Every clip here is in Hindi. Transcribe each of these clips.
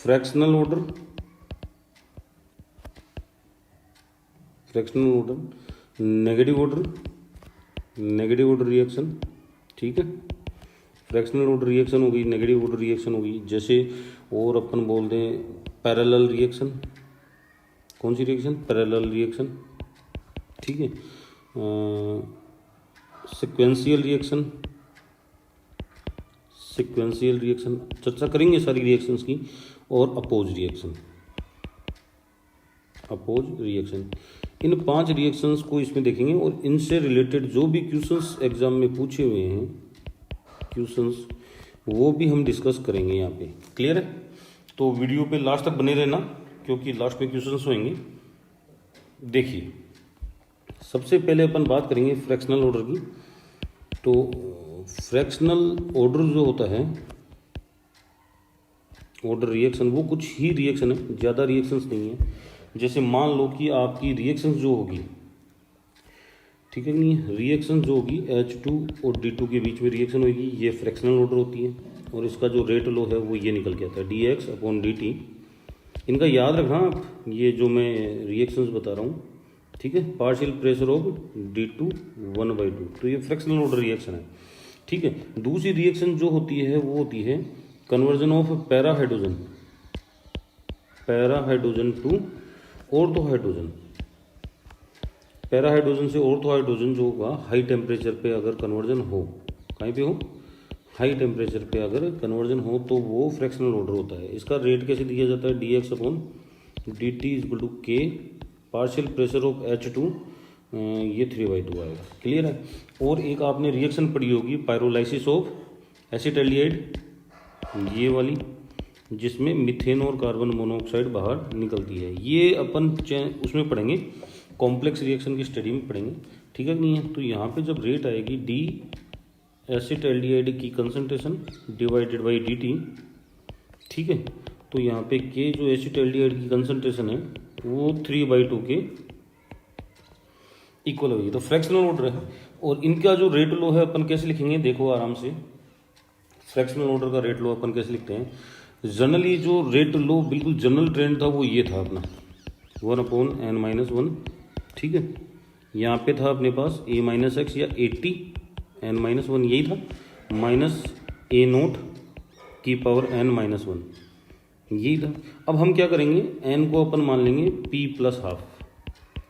Fractional order, negative order reaction, ठीक है। फ्रैक्शनल ऑर्डर रिएक्शन होगी, नेगेटिव ऑर्डर रिएक्शन होगी। जैसे और अपन बोल दें पैरेलल रिएक्शन, कौन सी रिएक्शन? पैरेलल रिएक्शन, ठीक है। सिक्वेंशियल रिएक्शन चर्चा करेंगे सारी रिएक्शंस की। और अपोज रिएक्शन, इन 5 रिएक्शंस को इसमें देखेंगे और इनसे रिलेटेड जो भी क्वेश्चंस एग्जाम में पूछे हुए हैं क्वेश्चंस, वो भी हम डिस्कस करेंगे यहाँ पे। क्लियर है? तो वीडियो पे लास्ट तक बने रहना, क्योंकि लास्ट में क्वेश्चंस होंगे। देखिए, सबसे पहले अपन बात करेंगे फ्रैक्शनल ऑर्डर की। तो फ्रैक्शनल ऑर्डर जो होता है, ऑर्डर रिएक्शन, वो कुछ ही रिएक्शन है, ज़्यादा रिएक्शंस नहीं है। जैसे मान लो कि आपकी रिएक्शंस जो होगी, ठीक है नहीं, रिएक्शन जो होगी H2 और D2 के बीच में रिएक्शन होगी, ये फ्रैक्शनल ऑर्डर होती है। और इसका जो रेट लो है वो ये निकल के आता है dx/dt। इनका याद रखना आप, ये जो मैं रिएक्शंस बता रहा हूँ, ठीक है। पार्शियल प्रेशर ऑफ D2 1/2, तो ये फ्रैक्शनल ऑर्डर रिएक्शन है, ठीक है। दूसरी रिएक्शन जो होती है वो होती है conversion of para hydrogen to ortho hydrogen. Para hydrogen से ऑर्थो हाइड्रोजन जो होगा, हाई टेम्परेचर पे अगर कन्वर्जन हो, कहीं पे हो, हाई टेम्परेचर पे अगर कन्वर्जन हो, तो वो फ्रैक्शनल ऑर्डर होता है। इसका रेट कैसे दिया जाता है? dx/dt equal to k partial pressure of H2, ये 3/2 आएगा। क्लियर है? और एक आपने रिएक्शन पढ़ी होगी पायरोलाइसिस ऑफ एसिटाल्डिहाइड, ये वाली, जिसमें मीथेन और कार्बन मोनोऑक्साइड बाहर निकलती है। ये अपन उसमें पढ़ेंगे, कॉम्प्लेक्स रिएक्शन की स्टडी में पढ़ेंगे, ठीक है नहीं है। तो यहाँ पे जब रेट आएगी डी एसिटाल्डिहाइड की कंसंट्रेशन डिवाइडेड बाई dt, ठीक है, तो यहाँ पे के जो एसिटाल्डिहाइड की कंसंट्रेशन है वो 3/2 के इक्वल होगी। तो फ्रैक्शनल ऑर्डर है। और इनका जो रेट लो है अपन कैसे लिखेंगे, देखो आराम से। फ्रैक्शनल ऑर्डर का रेट लो अपन कैसे लिखते हैं? जनरली जो रेट लो बिल्कुल जनरल ट्रेंड था वो ये था अपना 1/n-1, ठीक है। यहाँ पे था अपने पास a-x या 80 n-1, यही था, माइनस a0 की पावर n-1, यही था। अब हम क्या करेंगे, n को अपन मान लेंगे p+12।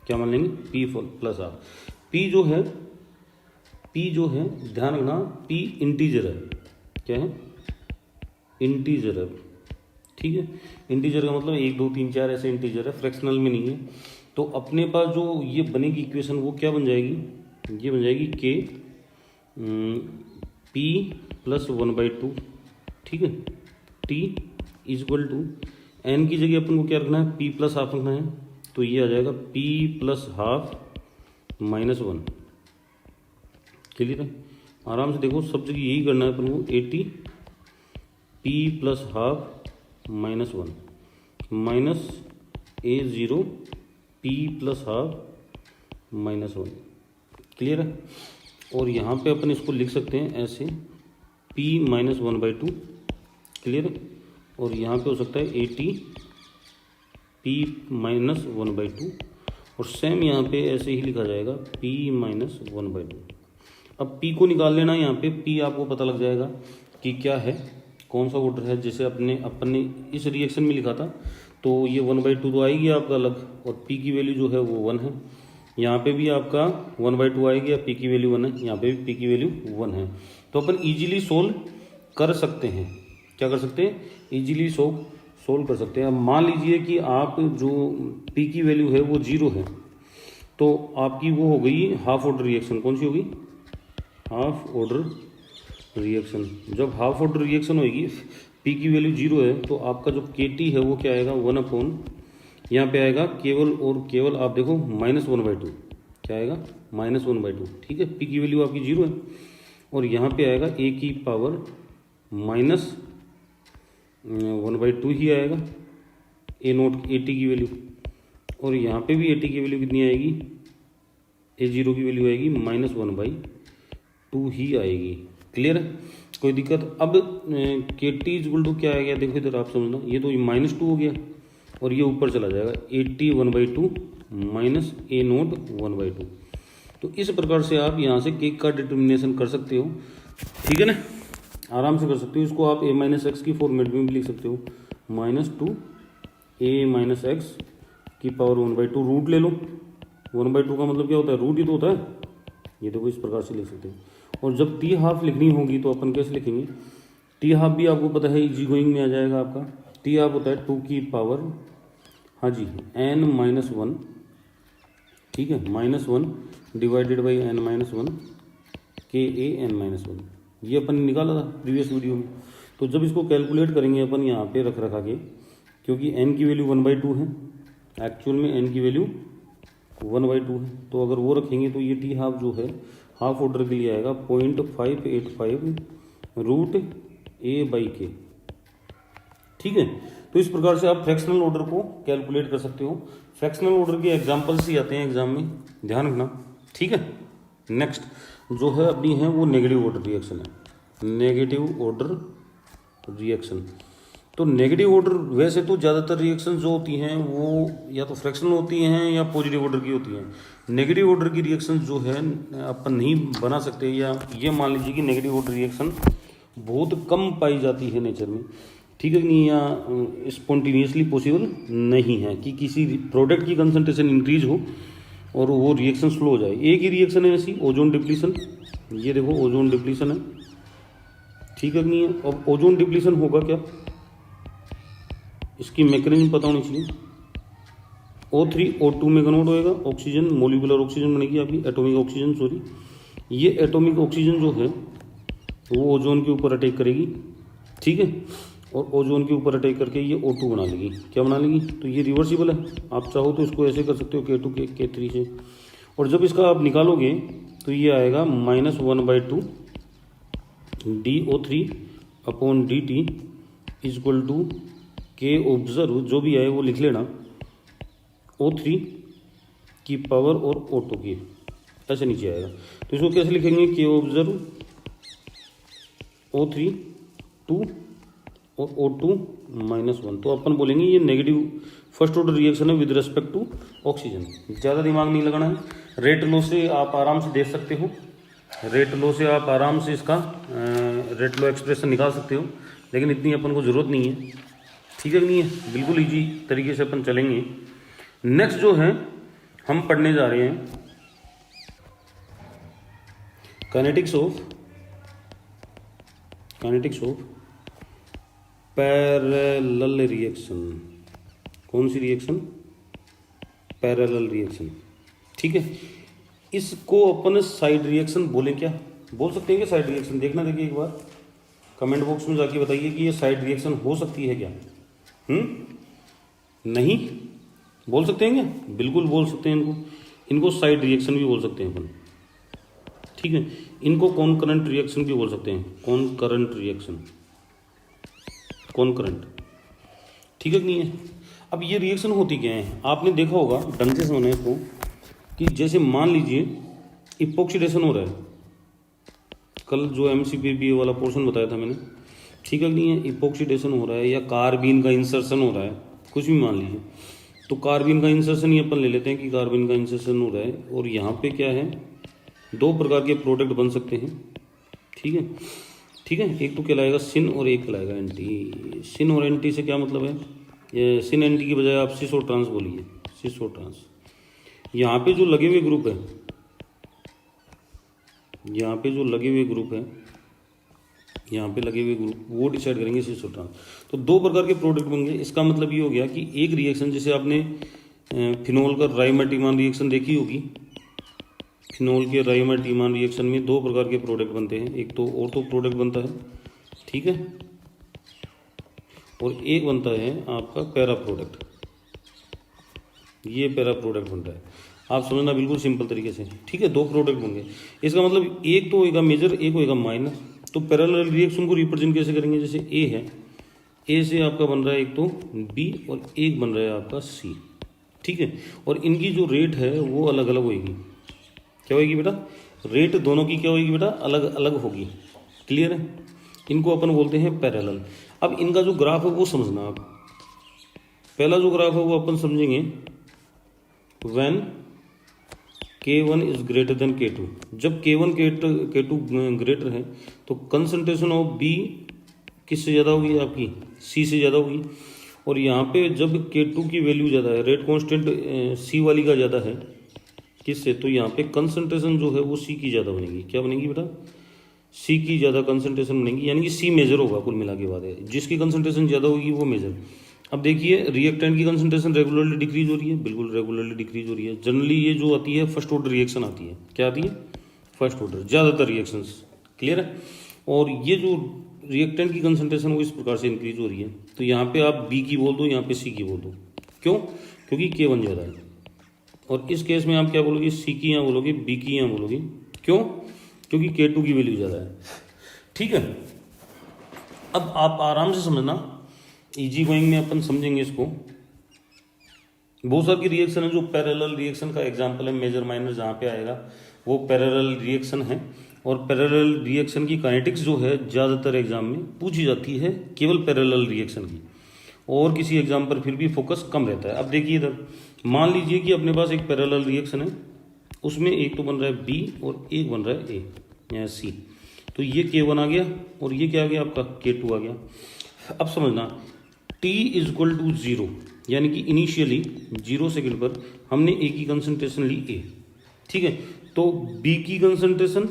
क्या मान लेंगे? p+12। p जो है ध्यान रखना, p इंटीजर है। क्या है? इंटीजर है, ठीक है। इंटीजर का मतलब 1 2 3 4 ऐसे इंटीजर है, फ्रैक्शनल में नहीं है। तो अपने पास जो ये बनेगी इक्वेशन वो क्या बन जाएगी? ये बन जाएगी k p+1/2, ठीक है। t इक्वल टू n की जगह अपन को क्या रखना है? p+12 रखना है, तो ये आ जाएगा p+12 -1। क्लियर है? आराम से देखो, सब जगह यही करना है अपन को। 80 p+12 -1 minus a0 p+12 -1। Clear है? और यहाँ पे अपन इसको लिख सकते हैं ऐसे p-1/2। क्लियर है? और यहाँ पे हो सकता है 80 p-1/2, और सेम यहाँ पे ऐसे ही लिखा जाएगा p-1/2। अब p को निकाल लेना, यहाँ पे p आपको पता लग जाएगा कि क्या है, कौन सा ऑर्डर है। जैसे अपन ने इस रिएक्शन में लिखा था, तो ये 1/2 तो आएगी आपका अलग, और p की वैल्यू जो है वो 1 है। यहाँ पे भी आपका 1/2 आएगी, या p की वैल्यू 1 है, यहाँ पे भी p की वैल्यू 1 है। तो अपन इजीली सोल्व कर सकते हैं। क्या कर सकते हैं? इजीली सोल्व कर सकते हैं। अब मान लीजिए कि आप जो p की वैल्यू है वो 0 है, तो आपकी वो हो गई हाफ ऑर्डर रिएक्शन। कौन सी होगी? Half order reaction. जब हाफ ऑर्डर रिएक्शन होगी, p की वैल्यू 0 है, तो आपका जो kT है वो क्या आएगा? 1/, यहाँ पे आएगा केवल और केवल, आप देखो, -1/2। क्या आएगा? -1/2, ठीक है। p की वैल्यू आपकी 0 है, और यहाँ पे आएगा a की पावर -1/2 ही आएगा, a0 at की वैल्यू। और यहाँ पे भी at की वैल्यू कितनी आएगी? a0 की वैल्यू आएगी -1/2 ही आएगी। क्लियर है? कोई दिक्कत। अब के टी इजक्वल टू क्या आ गया, देखो इधर आप समझना, ये तो -2 हो गया और ये ऊपर चला जाएगा 80 1/2 माइनस ए नोट 1/2। तो इस प्रकार से आप यहाँ से के का डिटर्मिनेशन कर सकते हो, ठीक है ना, आराम से कर सकते हो। इसको आप a माइनस एक्स की फॉर्मेट में भी लिख सकते हो, -2 a माइनस एक्स की पावर 1/2 रूट ले लो। 1/2 का मतलब क्या होता है, रूट ही तो होता है। ये देखो इस प्रकार से लिख सकते हैं। और जब टी हाफ लिखनी होगी तो अपन कैसे लिखेंगे, टी हाफ भी आपको पता है इजी गोइंग में आ जाएगा आपका। टी हाफ होता है 2 की पावर, हाँ जी, n-1, ठीक है, -1 डिवाइडेड बाई n-1 के ए n-1। ये अपन ने निकाला था प्रीवियस वीडियो में। तो जब इसको कैलकुलेट करेंगे अपन यहाँ पे रख रखा के, क्योंकि n की वैल्यू 1/2 है, एक्चुअल में n की वैल्यू 1/2 है, तो अगर वो रखेंगे तो ये टी हाफ जो है हाफ ऑर्डर के लिए आएगा 0.585 रूट a/k, ठीक है। तो इस प्रकार से आप फ्रैक्शनल ऑर्डर को कैलकुलेट कर सकते हो। फ्रैक्शनल ऑर्डर के एग्जांपल्स ही आते हैं एग्जाम में, ध्यान रखना, ठीक है। नेक्स्ट जो है अपनी है वो नेगेटिव ऑर्डर रिएक्शन है, नेगेटिव ऑर्डर रिएक्शन। तो नेगेटिव ऑर्डर वैसे तो ज़्यादातर रिएक्शन जो होती हैं वो या तो फ्रैक्शनल होती हैं या पॉजिटिव ऑर्डर की होती हैं। नेगेटिव ऑर्डर की रिएक्शन जो है अपन नहीं बना सकते, या ये मान लीजिए कि नेगेटिव ऑर्डर रिएक्शन बहुत कम पाई जाती है नेचर में, ठीक है नहीं, या स्पॉन्टेनियसली पॉसिबल नहीं है कि किसी प्रोडक्ट की कंसंट्रेशन इंक्रीज हो और वो रिएक्शन स्लो हो जाए। एक ही रिएक्शन है ऐसी, ओजोन डिप्लीशन, ये देखो ओजोन डिप्लीशन है, ठीक है नहीं है। अब ओजोन डिप्लीशन होगा क्या, इसकी मैकेनिज्म पता होनी चाहिए। O3 O2 में कन्वर्ट होएगा, ऑक्सीजन मोलिकुलर ऑक्सीजन बनेगी आपकी, एटॉमिक ऑक्सीजन सॉरी। ये एटॉमिक ऑक्सीजन जो है वो ओजोन के ऊपर अटैक करेगी, ठीक है, और ओजोन के ऊपर अटैक करके ये O2 बना लेगी। क्या बना लेगी, तो ये रिवर्सिबल है। आप चाहो तो इसको ऐसे कर सकते हो K2 के K3 से, और जब इसका आप निकालोगे तो ये आएगा -1/2 DO3 upon DT is equal to K observed, जो भी आए वो लिख लेना, O3 की पावर और O2 की, ऐसे नीचे आएगा। तो इसको कैसे लिखेंगे, के ऑब्जर्व O3 2 और O2 -1। तो अपन बोलेंगे ये नेगेटिव फर्स्ट ऑर्डर रिएक्शन है विद रिस्पेक्ट टू ऑक्सीजन। ज़्यादा दिमाग नहीं लगाना है। रेट लॉ से आप आराम से देख सकते हो, रेट लॉ से आप आराम से इसका रेट लॉ एक्सप्रेशन निकाल सकते हो, लेकिन इतनी अपन को ज़रूरत नहीं है, ठीक है नहीं है, बिल्कुल इजी तरीके से अपन चलेंगे। नेक्स्ट जो है हम पढ़ने जा रहे हैं काइनेटिक्स ऑफ पैरेलल रिएक्शन। कौन सी रिएक्शन, पैरेलल रिएक्शन, ठीक है। इसको अपन साइड रिएक्शन बोले, क्या बोल सकते हैं क्या साइड रिएक्शन, देखना, देखिए एक बार कमेंट बॉक्स में जाके बताइए कि ये साइड रिएक्शन हो सकती है क्या। नहीं बोल सकते हैं क्या, बिल्कुल बोल सकते हैं। इनको साइड रिएक्शन भी बोल सकते हैं अपन, ठीक है। इनको कॉनकरेंट रिएक्शन भी बोल सकते हैं, कॉनकरेंट रिएक्शन, कॉनकरेंट, ठीक है नहीं है। अब ये रिएक्शन होती क्या है, आपने देखा होगा ढंग से समझना इसको, कि जैसे मान लीजिए इपोक्सीडेशन हो रहा है, कल जो MCPB वाला पोर्शन बताया था मैंने, ठीक है नहीं है, इपोक्सीडेशन हो रहा है या कार्बिन का इंसर्शन हो रहा है, कुछ भी मान लीजिए। तो कार्बिन का इंसर्शन ही अपन ले लेते हैं कि कार्बिन का इंसर्शन हो रहा है, और यहाँ पे क्या है, दो प्रकार के प्रोडक्ट बन सकते हैं, ठीक है, ठीक है। एक तो कहलाएगा सिन और एक कहलाएगा एंटी। सिन और एंटी से क्या मतलब है, ये सिन एंटी की बजाय आप सिस और ट्रांस बोलिए, सिस और ट्रांस। यहाँ पे जो लगे हुए ग्रुप है, यहाँ पे जो लगे हुए ग्रुप है, यहाँ पे लगे हुए ग्रुप वो डिसाइड करेंगे सिस और ट्रांस। तो दो प्रकार के प्रोडक्ट बनेंगे। इसका मतलब ये हो गया कि एक रिएक्शन, जैसे आपने फिनोल का राइमेटिमान रिएक्शन देखी होगी, फिनोल के राइमेटिमान रिएक्शन में दो प्रकार के प्रोडक्ट बनते हैं, एक तो ऑर्थो प्रोडक्ट बनता है, ठीक है, और एक बनता है आपका पैरा प्रोडक्ट। ये पैरा प्रोडक्ट बनता है, आप समझना बिल्कुल सिंपल तरीके से, ठीक है। दो प्रोडक्ट होंगे, इसका मतलब एक तो होगा मेजर, एक होगा माइनर। तो पैरेलल रिएक्शन को रिप्रेजेंट कैसे करेंगे, जैसे ए है, ए से आपका बन रहा है एक तो बी और एक बन रहा है आपका सी, ठीक है। और इनकी जो रेट है वो अलग अलग होगी। क्या होगी बेटा, रेट दोनों की क्या होगी बेटा, अलग अलग होगी, क्लियर है। इनको अपन बोलते हैं पैरेलल। अब इनका जो ग्राफ है वो समझना आप। पहला जो ग्राफ है वो अपन समझेंगे when K1 is greater than K2। जब K1 K2 ग्रेटर है तो कंसंट्रेशन ऑफ B किससे ज़्यादा होगी, आपकी C से ज़्यादा होगी। और यहाँ पे जब K2 की वैल्यू ज़्यादा है, रेट कांस्टेंट C वाली का ज़्यादा है किससे, तो यहाँ पे कंसंट्रेशन जो है वो C की ज़्यादा बनेगी। क्या बनेगी बेटा, C की ज़्यादा कंसंट्रेशन बनेगी, यानी कि C मेजर होगा कुल मिला के बाद है। जिसकी कंसंट्रेशन ज़्यादा होगी वो मेजर। अब देखिए रिएक्टेंट की कंसंट्रेशन रेगुलरली डिक्रीज हो रही है, बिल्कुल रेगुलरली डिक्रीज हो रही है। जनरली ये जो आती है फर्स्ट ऑर्डर रिएक्शन आती है। क्या आती है, फर्स्ट ऑर्डर, ज़्यादातर रिएक्शंस, क्लियर है। और ये जो रिएक्टेंट की कंसंट्रेशन वो इस प्रकार से इंक्रीज हो रही है। तो यहाँ पे आप बी की बोल दो, यहाँ पे सी की बोल दो। क्यों, क्योंकि K1 ज़्यादा है। और इस केस में आप क्या बोलोगे, सी की यहाँ बोलोगे, बी की यहाँ बोलोगे। क्यों, क्योंकि K2 की वैल्यू ज़्यादा है। ठीक है, अब आप आराम से समझना, इजी गोइंग में अपन समझेंगे इसको। बहुत सारी रिएक्शन है जो पैरेलल रिएक्शन का एग्जांपल है, मेजर माइनर जहाँ पे आएगा वो पैरेलल रिएक्शन है। और पैरेलल रिएक्शन की काइनेटिक्स जो है ज़्यादातर एग्जाम में पूछी जाती है केवल पैरेलल रिएक्शन की, और किसी एग्जाम पर फिर भी फोकस कम रहता है। अब देखिए इधर, मान लीजिए कि अपने पास एक पैरेलल रिएक्शन है, उसमें एक तो बन रहा है बी और एक बन रहा है ए या सी। तो ये K1 आ गया और ये क्या आ गया आपका K2 आ गया। अब समझना, T इज इक्वल टू 0, यानी कि इनिशियली 0 सेकेंड पर हमने ए की कंसंट्रेशन ली ए, ठीक है। तो बी की कंसंट्रेशन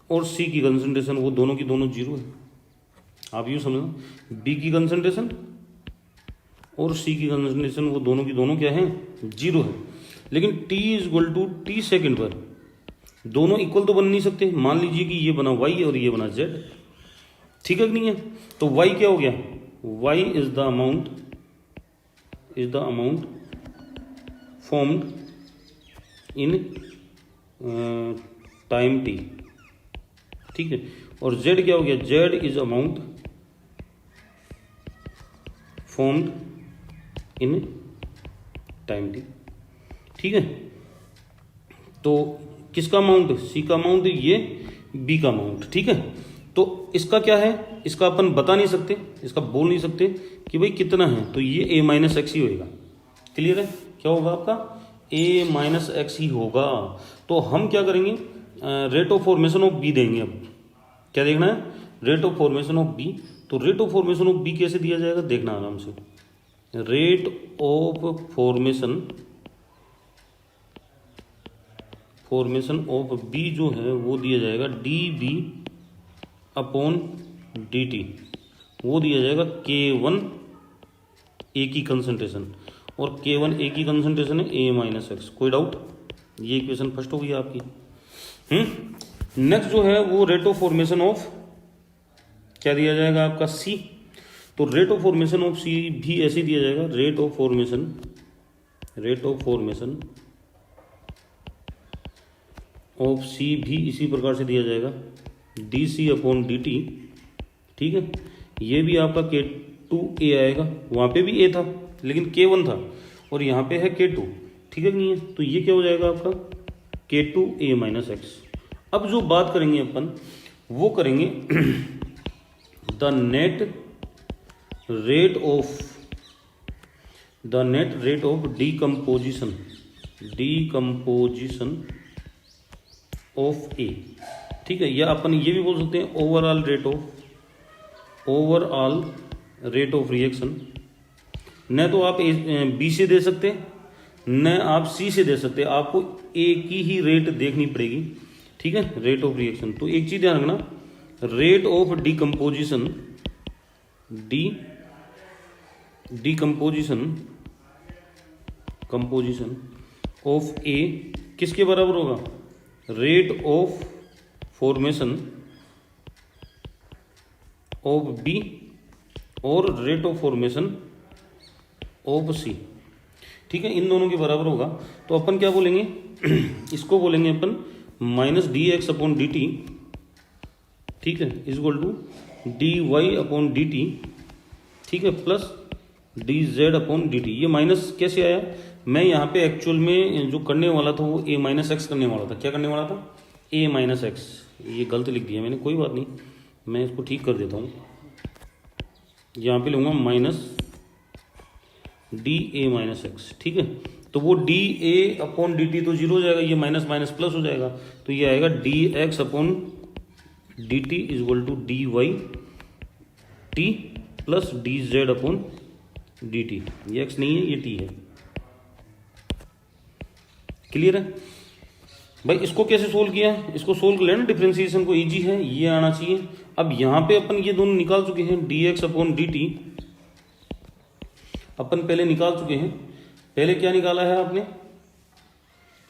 और सी की कंसंट्रेशन वो दोनों की दोनों 0 है। आप यूँ समझना, बी की कंसंट्रेशन और सी की कंसंट्रेशन वो दोनों की दोनों क्या है, 0 है। लेकिन T is equal to T second पर दोनों इक्वल तो बन नहीं सकते। मान लीजिए कि ये बना Y और ये बना Z, ठीक है कि नहीं है। तो Y क्या हो गया, Y is the amount formed in time T, ठीक है। और Z क्या हो गया, Z is amount formed in time T, ठीक है। तो किसका अमाउंट, सी का अमाउंट, ये बी का अमाउंट, ठीक है। तो इसका क्या है, इसका अपन बता नहीं सकते, इसका बोल नहीं सकते कि भाई कितना है, तो ये A माइनस एक्स ही होएगा। क्लियर है, क्या होगा आपका A माइनस एक्स ही होगा। तो हम क्या करेंगे, rate of formation of B देंगे। अब क्या देखना है, rate of formation of B. तो rate of formation of B कैसे दिया जाएगा, देखना आराम से। Rate of formation of B जो है वो दिया जाएगा dB अपॉन dt, वो दिया जाएगा K1 A की कंसंट्रेशन, और K1 A की कंसंट्रेशन है A माइनस एक्स। कोई डाउट, ये इक्वेशन फर्स्ट होगी आपकी। नेक्स्ट जो है वो रेट ऑफ फॉर्मेशन ऑफ क्या दिया जाएगा आपका C। तो rate of formation of C भी ऐसे दिया जाएगा, rate of formation of C भी इसी प्रकार से दिया जाएगा dC अपॉन dt, ठीक है। ये भी आपका K2A आएगा, वहाँ पे भी A था लेकिन K1 था, और यहाँ पे है K2, ठीक है कि नहीं है। तो ये क्या हो जाएगा आपका K2A माइनस एक्स। अब जो बात करेंगे अपन वो करेंगे the net rate of decomposition of A, ठीक है। या अपन ये भी बोल सकते हैं ओवरऑल रेट ऑफ रिएक्शन। न तो आप बी से दे सकते, न आप सी से दे सकते, आपको ए की ही रेट देखनी पड़ेगी, ठीक है, रेट ऑफ रिएक्शन। तो एक चीज ध्यान रखना, rate of composition of A किसके बराबर होगा, rate of formation of B और rate of formation of C, ठीक है, इन दोनों के बराबर होगा। तो अपन क्या बोलेंगे इसको बोलेंगे अपन minus D X upon D T, ठीक है, is equal to D Y upon D T, ठीक है, plus D Z upon D T. ये माइनस कैसे आया, मैं यहाँ पे एक्चुअल में जो करने वाला था वो ए माइनस एक्स करने वाला था। क्या करने वाला था, ए माइनस एक्स, ये गलत लिख दिया मैंने, कोई बात नहीं, मैं इसको ठीक कर देता हूँ, यहाँ पे लूँगा minus D A minus X, ठीक है। तो वो D A upon D T तो जीरो हो जाएगा, ये माइनस माइनस प्लस हो जाएगा, तो ये आएगा D X upon D T is equal to D Y T plus D Z upon D T. ये एक्स नहीं है, ये टी है। क्लियर है भाई? इसको कैसे सोल्व किया? इसको सोल्व कर लेना, डिफ्रेंसिएशन को, इजी है, ये आना चाहिए। अब यहाँ पे अपन ये दोनों निकाल चुके हैं, D X upon D T अपन पहले निकाल चुके हैं। पहले क्या निकाला है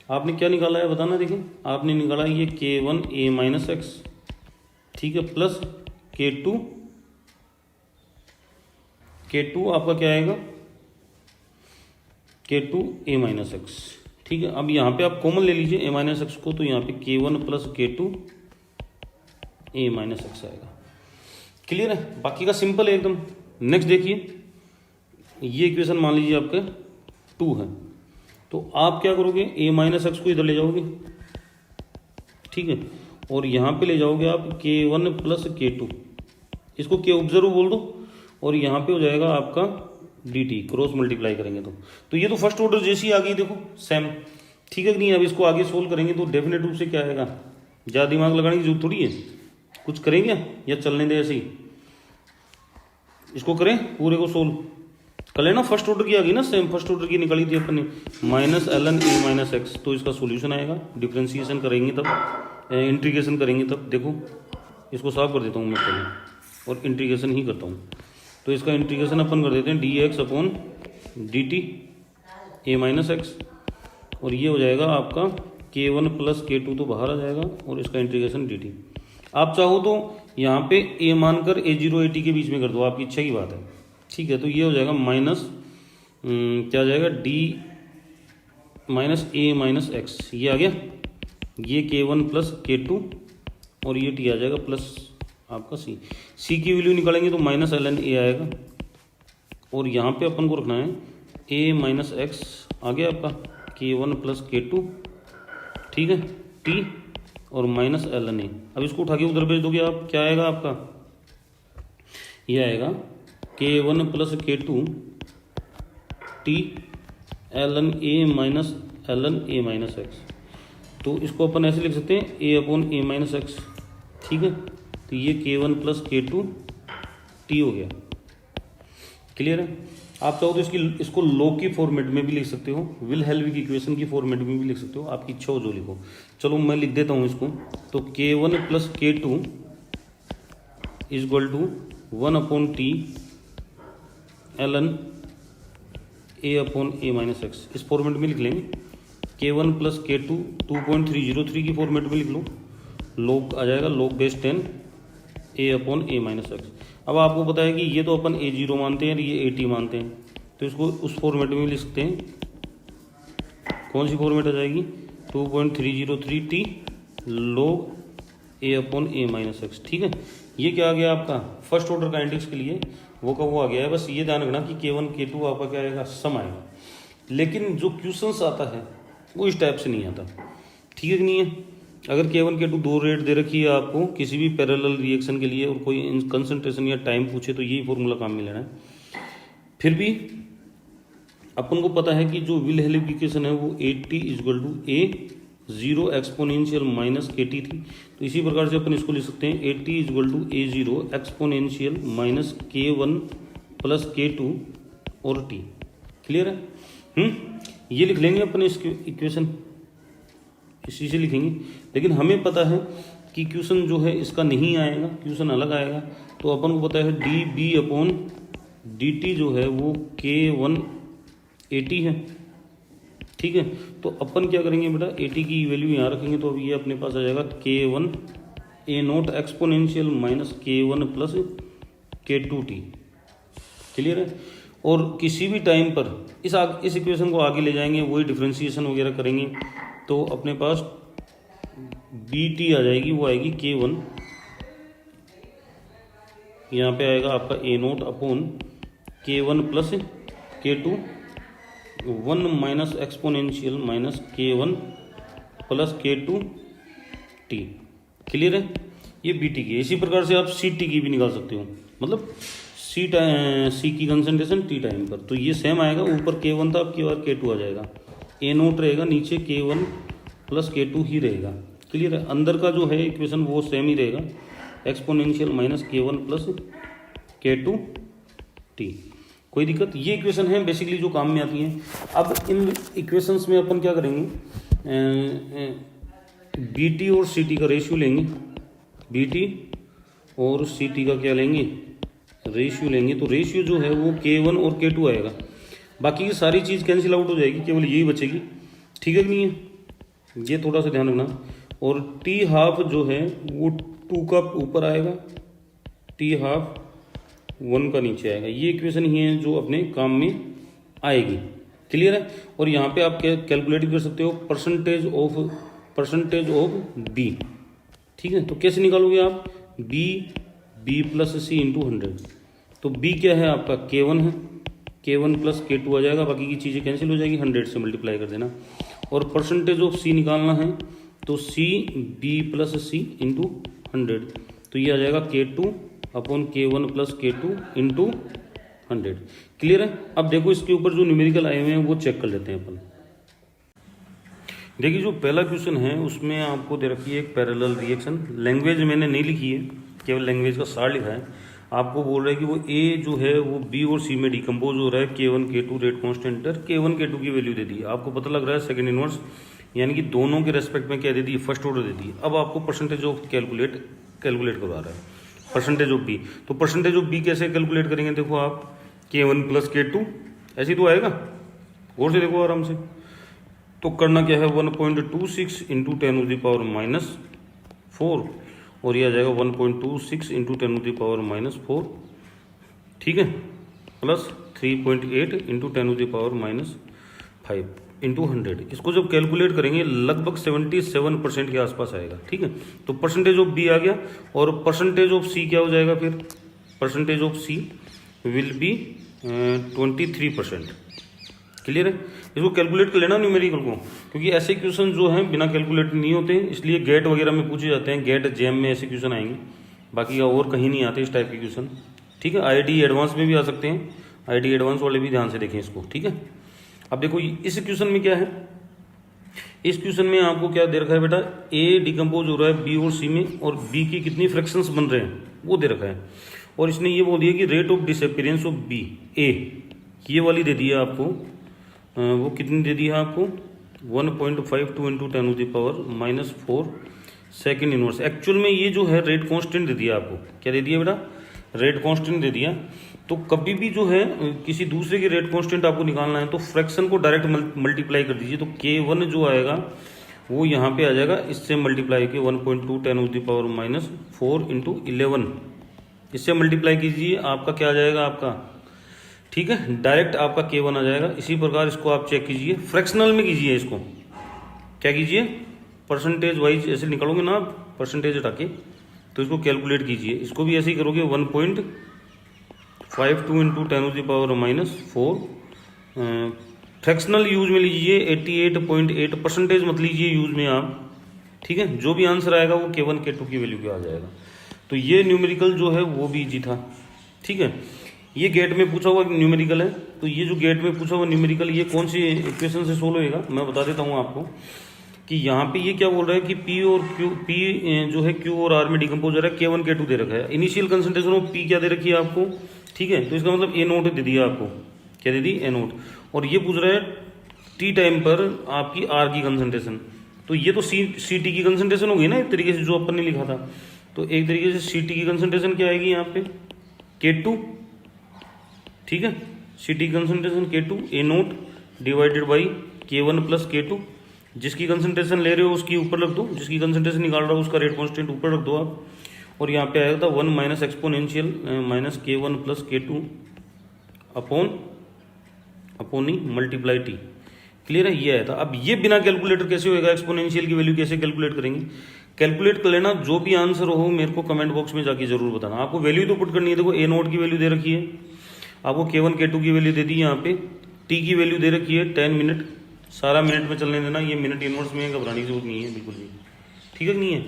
आपने क्या निकाला है बताना। देखिए आपने निकाला ये के वन ए माइनस एक्स, ठीक है, प्लस के टू आपका क्या आएगा, के टू ए माइनस एक्स, ठीक है। अब यहाँ पे आप कॉमन ले लीजिए ए माइनस एक्स को, तो यहाँ पे के one plus K to A minus X आएगा। क्लियर है? बाकी का सिंपल है एकदम। नेक्स्ट देखिए, ये इक्वेशन मान लीजिए आपका 2 है, तो आप क्या करोगे, ए माइनस एक्स को इधर ले जाओगे, ठीक है, और यहाँ पे ले जाओगे आप के वन प्लस के टू, इसको के ऑब्जर्व बोल दो, और यहाँ पे हो जाएगा आपका डी टी, क्रॉस मल्टीप्लाई करेंगे तो ये तो फर्स्ट ऑर्डर जैसी आ गई, देखो सेम, ठीक है कि नहीं। अब इसको आगे सोल्व करेंगे तो डेफिनेट रूप से क्या आएगा, ज़्यादा दिमाग लगाने की जरूरत थोड़ी है, कुछ करेंगे या चलने दे ऐसे ही, इसको करें पूरे को सोल्व कर लेना। फर्स्ट ऑर्डर की आ गई ना, सेम फर्स्ट ऑर्डर की निकाली थी अपन ने, minus L N A minus X, तो इसका सोल्यूशन आएगा। डिफ्रेंसिएशन करेंगे तब, इंटीग्रेशन करेंगे तब। देखो इसको साफ कर देता हूँ मैं पहले, और इंटीग्रेशन ही करता हूँ। तो इसका इंटीग्रेशन अपन कर देते हैं D X upon D T A minus x, और ये हो जाएगा आपका K one plus K to, तो बाहर आ जाएगा, और इसका इंटीग्रेशन डी टी। आप चाहो तो यहाँ पे ए मानकर ए जीरो ए टी के बीच में कर दो, आपकी इच्छा की बात है, ठीक है। तो ये हो जाएगा माइनस क्या आ जाएगा, डी माइनस ए माइनस एक्स, ये आ गया, ये K one plus K two, और ये टी आ जाएगा प्लस आपका सी की वैल्यू निकालेंगे तो माइनस एल एन ए आएगा, और यहाँ पे अपन को रखना है ए माइनस एक्स, आ गया आपका K one plus K to, ठीक है, टी और माइनस एल एन ए। अब इसको उठा के उधर भेज दोगे आप, क्या आएगा आपका, ये आएगा K one plus K two T L N A minus L N A minus X. तो इसको अपन ऐसे लिख सकते हैं A upon A minus X, ठीक है। तो ये K one plus K two T हो गया। क्लियर है? आप चाहो तो इसको लॉग की फॉर्मेट में भी लिख सकते हो, विल हेल्विक इक्वेशन की फॉर्मेट में भी लिख सकते हो, आपकी इच्छा हो जो लिखो। चलो मैं लिख देता हूँ इसको, तो K one plus K two is equal to one upon T L N A upon A minus X, इस फॉर्मेट में लिख लेंगे। के वन प्लस के टू 2.303 की फॉर्मेट में लिख लो, लॉग आ जाएगा log base 10 A upon A minus X. अब आपको पता है कि ये तो अपन ए जीरो मानते हैं और ये ए टी मानते हैं, तो इसको उस फॉर्मेट में लिख सकते हैं। कौन सी फॉर्मेट आ जाएगी, 2.303 T log A upon A minus X, ठीक है। ये क्या आ गया आपका फर्स्ट ऑर्डर काइनेटिक्स के लिए वो का वो आ गया है। बस ये ध्यान रखना कि के वन के टू आपका क्या आएगा, सम आएगा। लेकिन जो क्वेश्चंस आता है वो इस टाइप से नहीं आता, ठीक है कि नहीं है। अगर के वन के टू दो रेट दे रखी है आपको किसी भी पैरेलल रिएक्शन के लिए, और कोई कंसंट्रेशन या टाइम पूछे, तो यही फॉर्मूला काम में लेना है। फिर भी अपन को पता है कि जो विल हेल्विक इक्वेशन है वो A T is equal to A zero exponential minus K T थी। तो इसी प्रकार से अपन इसको लिख सकते हैं A T is equal to A zero exponential minus K one plus K two और टी। क्लियर है? ये लिख लेंगे अपन इसकी इक्वेशन, इसी से लिखेंगे। लेकिन हमें पता है कि क्वेश्चन जो है इसका नहीं आएगा, क्वेश्चन अलग आएगा। तो अपन को पता है D B upon D T जो है वो के वन ए टी है, ठीक है। तो अपन क्या करेंगे बेटा, ए टी की वैल्यू यहाँ रखेंगे, तो अब ये अपने पास आ जाएगा के वन ए naught exponential minus K one plus K two T. Clear है? और किसी भी टाइम पर इस इक्वेशन को आगे ले जाएंगे, वही डिफ्रेंशिएशन वगैरह करेंगे, तो अपने पास बी टी आ जाएगी, वो आएगी के वन, यहाँ पे आएगा आपका A naught upon K one plus K two one minus exponential minus K one plus K two T. Clear है? ये बी टी की है। इसी प्रकार से आप सी टी की भी निकाल सकते हो, मतलब सी की कंसंट्रेशन टी टाइम पर। तो ये सेम आएगा, ऊपर K1 था, अब की बार K2 आ जाएगा, ए नोट रहेगा, नीचे K1 प्लस K2 ही रहेगा। क्लियर है, अंदर का जो है इक्वेशन वो सेम ही रहेगा, exponential minus K1 plus K2 T. कोई दिक्कत, ये इक्वेशन है बेसिकली जो काम में आती हैं। अब इन इक्वेशंस में अपन क्या करेंगे, बी टी और सी टी का रेशियो लेंगे, बी टी और सी टी का क्या लेंगे, रेशियो लेंगे। तो रेशियो जो है वो K1 और K2 आएगा, बाकी की सारी चीज़ कैंसिल आउट हो जाएगी, केवल यही बचेगी। ठीक है कि नहीं है, ये थोड़ा सा ध्यान रखना। और टी हाफ जो है वो 2 का ऊपर आएगा, टी हाफ 1 का नीचे आएगा। ये इक्वेशन ही है जो अपने काम में आएगी। क्लियर है। और यहाँ पे आप कैलकुलेट कर सकते हो परसेंटेज ऑफ बी। ठीक है, तो कैसे निकालोगे आप, बी प्लस सी इंटू 100। तो बी क्या है आपका, K1 है, K1 प्लस K2 आ जाएगा, बाकी की चीज़ें कैंसिल हो जाएगी, 100 से मल्टीप्लाई कर देना। और परसेंटेज ऑफ सी निकालना है, तो सी बी प्लस सी इंटू 100, तो ये आ जाएगा K2 upon K1 plus K2 into 100। Clear है। अब देखो इसके ऊपर जो न्यूमेरिकल आए हुए हैं वो चेक कर लेते हैं अपन। देखिए जो पहला क्वेश्चन है उसमें आपको दे रखी है एक पैरेलल रिएक्शन। लैंग्वेज मैंने नहीं लिखी है, केवल लैंग्वेज का सार लिखा है। आपको बोल रहा है कि वो ए जो है वो बी और सी में डिकम्पोज हो रहा है, K1 K2 रेट कॉन्स्टेंट है, K1 K2 की वैल्यू दे दी है। आपको पता लग रहा है सेकंड इनवर्स, यानी कि दोनों के रेस्पेक्ट में क्या दे दी है, फर्स्ट ऑर्डर दे दी है। अब आपको परसेंटेज ऑफ कैलकुलेट करवा रहा है, परसेंटेज ऑफ बी। तो परसेंटेज ऑफ बी कैसे कैलकुलेट करेंगे, देखो आप K1 प्लस K2 ऐसे तो आएगा, और से देखो आराम से। तो करना क्या है, 1.26 इंटू 10⁻⁻4, और ये आ जाएगा 1.26 इंटू 10⁻⁻4, ठीक है, प्लस 3.8 इंटू 10⁻⁻5 इंटू 100। इसको जब कैलकुलेट करेंगे लगभग 77% के आसपास आएगा। ठीक है, तो परसेंटेज ऑफ बी आ गया, और परसेंटेज ऑफ सी क्या हो जाएगा फिर, percentage of C will be 23%। Clear है। इसको कैलकुलेट कर लेना न्यूमेरिकल को, क्योंकि ऐसे क्वेश्चन जो हैं बिना कैलकुलेट नहीं होते, इसलिए गेट वगैरह में पूछे जाते हैं, गेट जेम में ऐसे क्वेश्चन आएंगे, बाकी और कहीं नहीं आते इस टाइप के क्वेश्चन। ठीक है, आईआईटी एडवांस में भी आ सकते हैं, आईआईटी एडवांस वाले भी ध्यान से देखें इसको। ठीक है, अब देखो इस क्वेश्चन में क्या है, इस क्वेश्चन में आपको क्या दे रखा है बेटा, ए डिकम्पोज हो रहा है बी और सी में, और बी की कितनी फ्रैक्शंस बन रहे हैं वो दे रखा है। और इसने ये बोल दिया कि rate of disappearance of B, A ये वाली दे दी है आपको, वो कितनी दे दी है आपको, 1.52 इंटू 10⁻⁻4 सेकेंड इनवर्स। एक्चुअल में ये जो है रेट कांस्टेंट दे दिया आपको, क्या दे दिया बेटा, रेट कांस्टेंट दे दिया। तो कभी भी जो है किसी दूसरे की रेट कांस्टेंट आपको निकालना है तो फ्रैक्शन को डायरेक्ट मल्टीप्लाई कर दीजिए। तो K1 जो आएगा वो यहाँ पे आ जाएगा, इससे मल्टीप्लाई के 1.2 10⁻⁻4 इंटू 11, इससे मल्टीप्लाई कीजिए, आपका क्या आ जाएगा आपका, ठीक है, डायरेक्ट आपका K1 आ जाएगा। इसी प्रकार इसको आप चेक कीजिए, फ्रैक्शनल में कीजिए, इसको क्या कीजिए, परसेंटेज वाइज ऐसे निकालोगे ना आप, परसेंटेज हटा के, तो इसको कैलकुलेट कीजिए। इसको भी ऐसे ही करोगे, 1.52 इंटू 10⁻⁻4, फ्रैक्शनल यूज में लीजिए 88.8, परसेंटेज मत लीजिए यूज में आप। ठीक है, जो भी आंसर आएगा वो K1 K2 की वैल्यू क्या आ जाएगा। तो ये न्यूमेरिकल जो है वो भी इजी था। ठीक है, ये गेट में पूछा हुआ न्यूमेरिकल है, तो ये जो गेट में पूछा हुआ न्यूमेरिकल ये कौन सी इक्वेशन से सोल्व होएगा, मैं बता देता हूँ आपको कि यहाँ पे ये क्या बोल रहा है कि P और Q, P जो है Q और R में डिकम्पोज हो रहा है, K1 K2 दे रखा है, इनिशियल कंसंट्रेशन ऑफ P क्या दे रखी है आपको। ठीक है, तो इसका मतलब A नोट दे दिया आपको, क्या दे दी, A नोट। और ये पूछ रहा है T टाइम पर आपकी R की कंसंट्रेशन, तो ये तो सी टी की कंसंट्रेशन होगी ना एक तरीके से, जो अपन ने लिखा था। तो एक तरीके से सी टी की कंसंट्रेशन क्या आएगी यहाँ पे, K2। ठीक है, C T concentration K2, A naught divided by K1 plus K2। जिसकी कंसंट्रेशन ले रहे हो उसकी ऊपर रख दो, जिसकी कंसंट्रेशन निकाल रहा हो उसका रेट कांस्टेंट ऊपर रख दो आप। और यहाँ पे आएगा था 1 minus exponential minus K1 plus K2 upon ही मल्टीप्लाई टी। क्लियर है, ये आया था। अब ये बिना कैलकुलेटर कैसे होएगा, एक्सपोनेंशियल की वैल्यू कैसे कैलकुलेट करेंगे, कैलकुलेट कर लेना। जो भी आंसर हो मेरे को कमेंट बॉक्स में जाके जरूर बताना। आपको वैल्यू तो पुट करनी है, देखो A नोट की वैल्यू दे रखी है आपको, K1 K2 की वैल्यू दे दी यहाँ पे, टी की वैल्यू दे रखी है 10 मिनट, सारा मिनट में चलने देना, ये मिनट इनवर्स में घबराने की जरूरत नहीं है बिल्कुल भी। ठीक है नहीं है,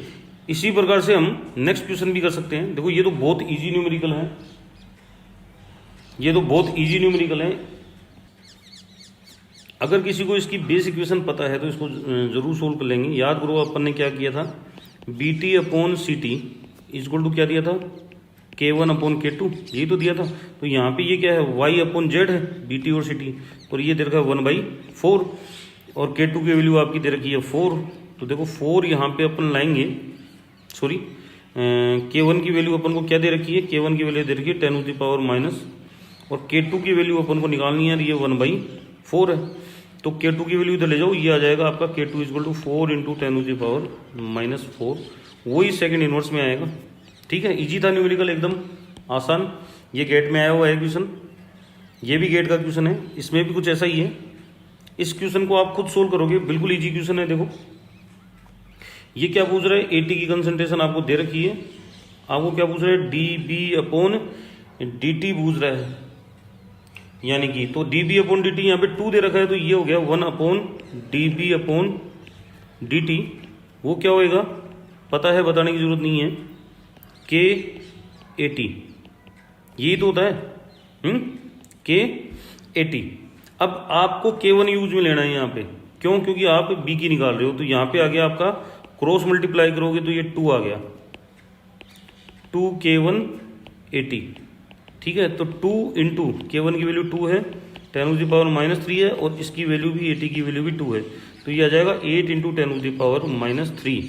इसी प्रकार से हम नेक्स्ट क्वेश्चन भी कर सकते हैं। देखो ये तो बहुत इजी न्यूमेरिकल है, ये तो बहुत इजी न्यूमेरिकल है। अगर किसी को इसकी बेस इक्वेशन पता है तो इसको जरूर सोल्व कर लेंगे। याद करो अपन ने क्या किया था, B T upon C T is equal to क्या दिया था, K1 अपॉन K2, यही तो दिया था। तो यहाँ पे ये क्या है, Y अपॉन जेड है, बी टी और सी टी, और ये दे रखा है 1/4, और K2 की वैल्यू आपकी दे रखी है 4। तो देखो 4 यहाँ पे अपन लाएंगे, सॉरी K1 की वैल्यू अपन को क्या दे रखी है, K1 की वैल्यू दे रखी है 10⁻⁻, और K2 की वैल्यू अपन को निकालनी है, ये 1/4 है। तो K2 की वैल्यू इधर ले जाओ, ये आ जाएगा आपका K2 इजक्वल टू 4 × 10⁻⁻4, वही सेकंड इनवर्स में आएगा। ठीक है, इजी था न्यूमेरिकल, एकदम आसान। ये गेट में आया हुआ है क्वेश्चन, ये भी गेट का क्वेश्चन है, इसमें भी कुछ ऐसा ही है। इस क्वेश्चन को आप खुद सोल्व करोगे, बिल्कुल इजी क्वेश्चन है। देखो ये क्या पूछ रहा है, एटी की कंसंट्रेशन आपको दे रखी है, आपको क्या पूछ रहा है, D B upon D T पूछ रहा है, यानी कि तो D B upon D T यहाँ पे 2 दे रखा है, तो ये हो गया 1 upon D B upon D T. वो क्या होएगा पता है, बताने की जरूरत नहीं है, के ए टी, यही तो होता है के ए टी। अब आपको K1 यूज में लेना है यहाँ पे, क्यों, क्योंकि आप B की निकाल रहे हो। तो यहाँ पे आ गया आपका, क्रॉस मल्टीप्लाई करोगे तो ये 2 आ गया, 2K1 80। ठीक है, तो 2 × K1 की वैल्यू 2 है, 10⁻³ है, और इसकी वैल्यू भी 80 की वैल्यू भी 2 है, तो ये आ जाएगा 8 × 10⁻³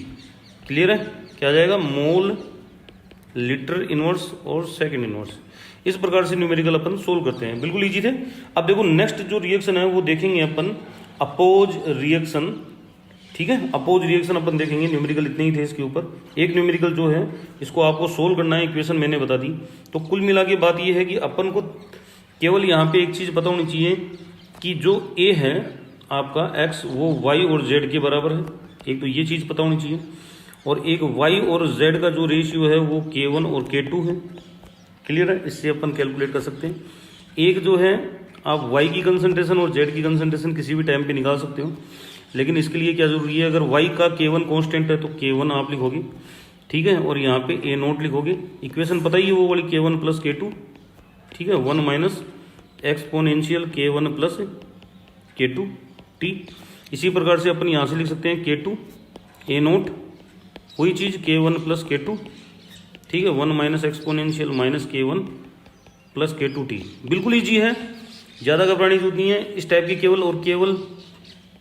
क्लियर है, क्या आ जाएगा, मोल लीटर इनवर्स और सेकंड इनवर्स। इस प्रकार से न्यूमेरिकल अपन सोल्व करते हैं, बिल्कुल इजी थे। अब देखो नेक्स्ट जो रिएक्शन है वो देखेंगे अपन, अपोज रिएक्शन। ठीक है, अपोज रिएक्शन अपन देखेंगे, न्यूमेरिकल इतने ही थे इसके ऊपर। एक न्यूमेरिकल जो है इसको आपको सोल्व करना है, इक्वेशन मैंने बता दी। तो कुल मिला के बात ये है कि अपन को केवल यहाँ पे एक चीज़ पता होनी चाहिए कि जो ए है आपका x वो y और z के बराबर है, एक तो ये चीज़ पता होनी चाहिए, और एक y और z का जो रेशियो है वो K1 और K2 है। क्लियर है, इससे अपन कैलकुलेट कर सकते हैं। एक जो है आप y की कंसंट्रेशन और z की कंसंट्रेशन किसी भी टाइम पे निकाल सकते हो, लेकिन इसके लिए क्या जरूरी है, अगर y का K1 कांस्टेंट है तो K1 आप लिखोगे, ठीक है, और यहाँ पे A0 लिखोगे। इक्वेशन पता ही है वो वाली, K1 + K2, ठीक है, 1 - एक्सपोनेंशियल K1 + K2t। इसी प्रकार से अपन यहाँ से लिख सकते हैं K2 A0, वही चीज़ K1 + K2, ठीक है, 1 - एक्सपोनेंशियल -K1 + K2t। बिल्कुल ईजी है, ज़्यादा घबराने की जरूरत नहीं है। इस टाइप की केवल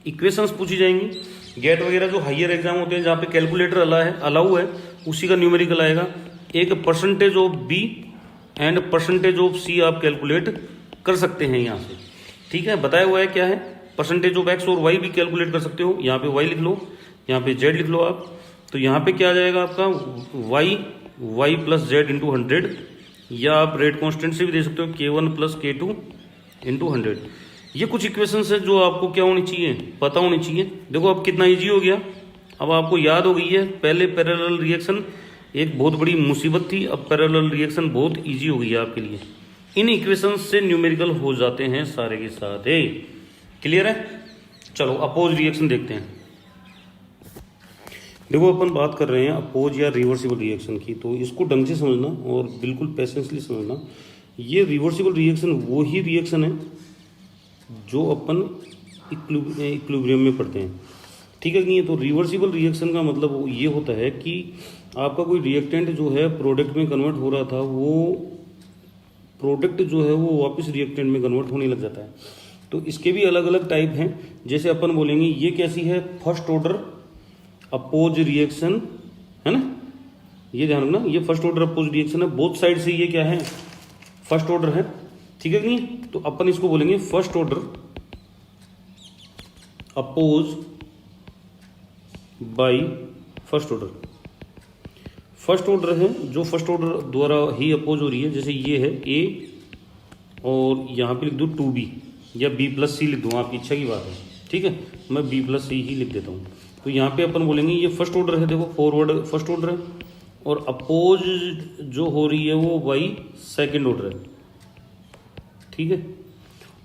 इक्वेशंस पूछी जाएंगी। गेट वगैरह जो हायर एग्जाम होते हैं जहाँ पे कैलकुलेटर अलाउ है, उसी का न्यूमेरिकल आएगा। एक percentage of B and percentage of C आप कैलकुलेट कर सकते हैं यहाँ से। ठीक है, बताया हुआ है क्या है, परसेंटेज ऑफ एक्स और वाई भी कैलकुलेट कर सकते हो। यहाँ पे वाई लिख लो, यहाँ पे जेड लिख लो आप। तो यहाँ पे क्या आ जाएगा आपका, वाई + जेड × 100, या आप रेट कॉन्स्टेंट से भी दे सकते हो, K1 + K2 × 100। ये कुछ इक्वेशंस है जो आपको क्या होनी चाहिए, पता होनी चाहिए। देखो अब कितना इजी हो गया, अब आपको याद हो गई है। पहले पैरेलल रिएक्शन एक बहुत बड़ी मुसीबत थी, अब पैरेलल रिएक्शन बहुत इजी हो गई है आपके लिए। इन इक्वेशंस से न्यूमेरिकल हो जाते हैं सारे के सारे। क्लियर है, चलो अपोज रिएक्शन देखते हैं। देखो अपन बात कर रहे हैं अपोज या रिवर्सिबल रिएक्शन की, तो इसको ढंग से समझना और बिल्कुल पेशेंसली समझना। ये रिवर्सिबल रिएक्शन वो ही रिएक्शन है जो अपन इक्विलिब्रियम में पढ़ते हैं, ठीक है कि नहीं। तो रिवर्सिबल रिएक्शन का मतलब ये होता है कि आपका कोई रिएक्टेंट जो है प्रोडक्ट में कन्वर्ट हो रहा था, वो प्रोडक्ट जो है वो वापस रिएक्टेंट में कन्वर्ट होने लग जाता है। तो इसके भी अलग अलग टाइप हैं। जैसे अपन बोलेंगे ये कैसी है, फर्स्ट ऑर्डर अपोज रिएक्शन है ना, ये ध्यान रखना, ये फर्स्ट ऑर्डर अपोज रिएक्शन है। बोथ साइड से ये क्या है, फर्स्ट ऑर्डर है, ठीक है कि नहीं। तो अपन इसको बोलेंगे first order oppose by first order. First order है जो फर्स्ट ऑर्डर द्वारा ही अपोज हो रही है। जैसे ये है ए और यहाँ पे लिख दूँ 2b या b + c लिख दूँ, आपकी इच्छा की बात है, ठीक है। मैं b + c ही लिख देता हूँ। तो यहाँ पे अपन बोलेंगे ये फर्स्ट ऑर्डर है, देखो फॉरवर्ड फर्स्ट ऑर्डर है, और अपोज जो हो रही है वो बाई सेकेंड ऑर्डर है, ठीक है।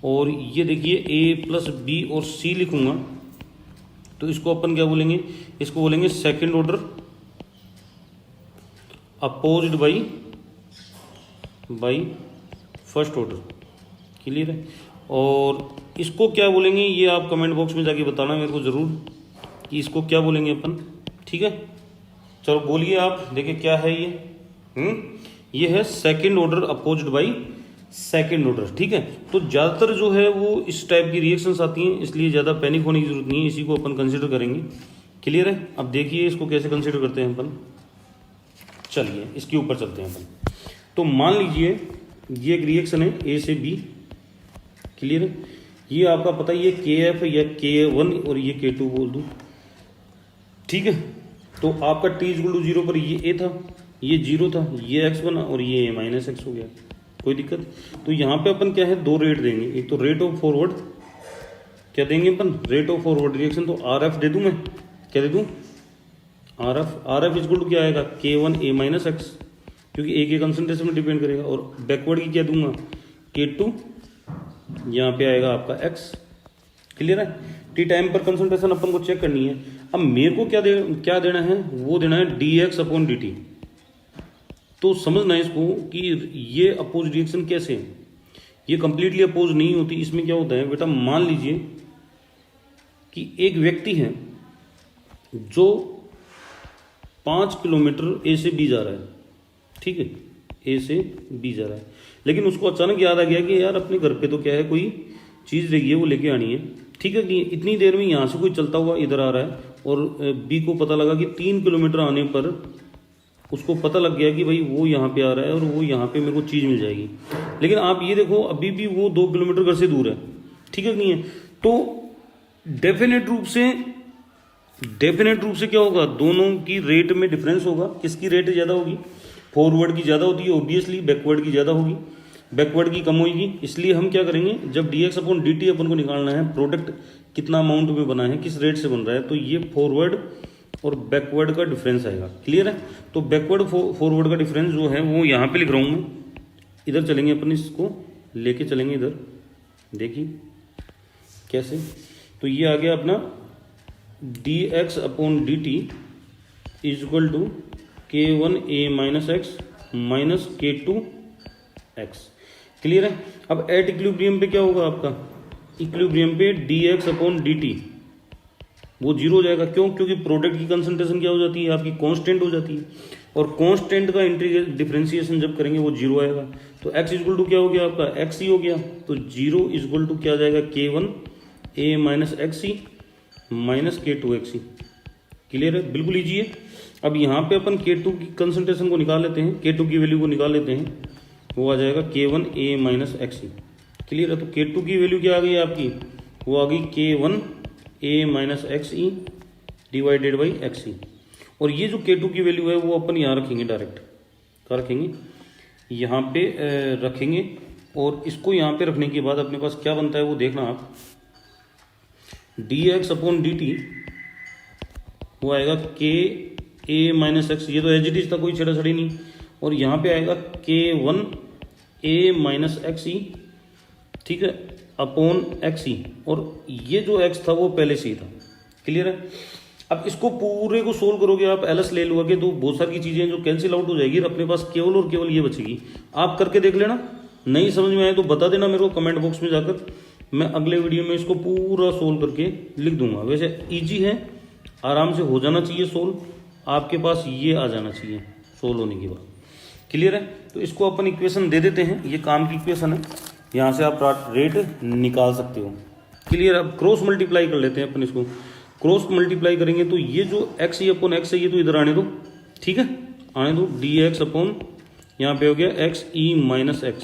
और ये देखिए a + b और c लिखूंगा, तो इसको अपन क्या बोलेंगे, इसको बोलेंगे second order opposed by first order. Clear है। और इसको क्या बोलेंगे ये आप कमेंट बॉक्स में जाके बताना मेरे को ज़रूर कि इसको क्या बोलेंगे अपन। ठीक है, चलो बोलिए आप, देखिए क्या है ये। ये है second order opposed by second order. ठीक है, तो ज़्यादातर जो है वो इस टाइप की रिएक्शंस आती हैं, इसलिए ज़्यादा पैनिक होने की जरूरत नहीं है, इसी को अपन कंसिडर करेंगे। क्लियर है। अब देखिए इसको कैसे कंसिडर करते हैं अपन। चलिए इसके ऊपर चलते हैं अपन। तो मान लीजिए ये एक रिएक्शन है ए से बी। क्लियर है। ये आपका पता है ये KF या K1 और ये K2 बोल दूं। ठीक है, तो आपका t=0 पर ये A था, ये 0 था, ये x बना और ये -x हो गया। कोई दिक्कत। तो यहाँ पे अपन क्या है, दो रेट देंगे। एक तो रेट ऑफ फॉरवर्ड, क्या देंगे अपन, रेट ऑफ फॉरवर्ड रिएक्शन। तो RF दे दूं मैं, क्या दे दूं, RF इक्वल टू क्या आएगा, K1A-x, क्योंकि A के कंसंट्रेशन में डिपेंड करेगा। और बैकवर्ड की क्या दूंगा, K2, यहाँ पे आएगा आपका x। क्लियर है। टी टाइम पर कंसंट्रेशन अपन को चेक करनी है। अब मेरे को क्या देना है, वो देना है dx/dt। तो समझना है इसको कि ये अपोज रिएक्शन कैसे है। ये कंप्लीटली अपोज नहीं होती। इसमें क्या होता है बेटा, मान लीजिए कि एक व्यक्ति है जो 5 किलोमीटर ए से बी जा रहा है। ठीक है, ए से बी जा रहा है, लेकिन उसको अचानक याद आ गया कि यार अपने घर पे तो क्या है, कोई चीज़ रही है वो लेके आनी है। ठीक है, कि इतनी देर में यहाँ से कोई चलता हुआ इधर आ रहा है और बी को पता लगा कि 3 किलोमीटर आने पर उसको पता लग गया कि भाई वो यहाँ पे आ रहा है और वो यहाँ पे मेरे को चीज़ मिल जाएगी। लेकिन आप ये देखो अभी भी वो 2 किलोमीटर घर से दूर है। ठीक है, नहीं है। तो डेफिनेट रूप से क्या होगा, दोनों की रेट में डिफरेंस होगा। किसकी रेट ज़्यादा होगी, फॉरवर्ड की ज़्यादा होती है ऑब्वियसली, बैकवर्ड की ज़्यादा होगी, बैकवर्ड की कम होगी। इसलिए हम क्या करेंगे, जब dx/dt अपन को निकालना है, प्रोडक्ट कितना अमाउंट में बना है, किस रेट से बन रहा है, तो ये फॉरवर्ड और बैकवर्ड का डिफरेंस आएगा। क्लियर है। तो बैकवर्ड फॉरवर्ड का डिफरेंस जो है वो यहाँ पे लिख रहा हूँ मैं। इधर चलेंगे अपन, इसको लेके चलेंगे इधर, देखिए कैसे। तो ये आ गया अपना dx/dt equal to K1A-x minus K2x। Clear है। अब एट इक्विलिब्रियम पे क्या होगा आपका, इक्विलिब्रियम पे dx/dt वो 0 हो जाएगा। क्यों, क्योंकि प्रोडक्ट की कंसंट्रेशन क्या हो जाती है आपकी, कांस्टेंट हो जाती है। और कांस्टेंट का इंटीग्रल डिफरेंशिएशन जब करेंगे वो 0 आएगा। तो x इक्वल टू क्या हो गया आपका, x ही हो गया। तो 0 इक्वल टू क्या आ जाएगा, K1A-x माइनस K2x। क्लियर है, बिल्कुल ईजी है। अब यहाँ पे अपन K2 की कंसंट्रेशन को निकाल लेते हैं, K2 की वैल्यू को निकाल लेते हैं, वो आ जाएगा K1A-x। क्लियर है। तो K2 की वैल्यू क्या आ गई आपकी, वो आ गई K1A-x डिवाइडेड बाई x। और ये जो K2 की वैल्यू है वो अपन यहाँ रखेंगे, डायरेक्ट क्या रखेंगे, यहाँ पे रखेंगे। और इसको यहाँ पे रखने के बाद अपने पास क्या बनता है वो देखना आप, dx/dt वो आएगा K1A-x, ये तो एज इट इज था, कोई छेड़ा-छड़ी नहीं। और यहाँ पे आएगा K1A-x, ठीक है, अपॉन x। और ये जो x था वो पहले से ही था। क्लियर है। अब इसको पूरे को सोल्व करोगे आप, एलएस ले लोगे तो बहुत सारी चीज़ें जो कैंसिल आउट हो जाएगी, अपने पास केवल और केवल ये बचेगी। आप करके देख लेना, नहीं समझ में आए तो बता देना मेरे को कमेंट बॉक्स में जाकर, मैं अगले वीडियो में इसको पूरा सोल्व करके लिख दूंगा। वैसे इजी है, आराम से हो जाना चाहिए सोल्व, आपके पास ये आ जाना चाहिए सोल्व होने के बाद। क्लियर है। तो इसको अपन इक्वेशन दे देते हैं, ये काम की इक्वेशन है, यहाँ से आप रेट निकाल सकते हो। क्लियर। अब क्रॉस मल्टीप्लाई कर लेते हैं अपन, इसको क्रॉस मल्टीप्लाई करेंगे तो ये जो x अपॉन x है ये तो इधर आने दो, ठीक है, आने दो, dx अपॉन यहाँ पे हो गया xe-x।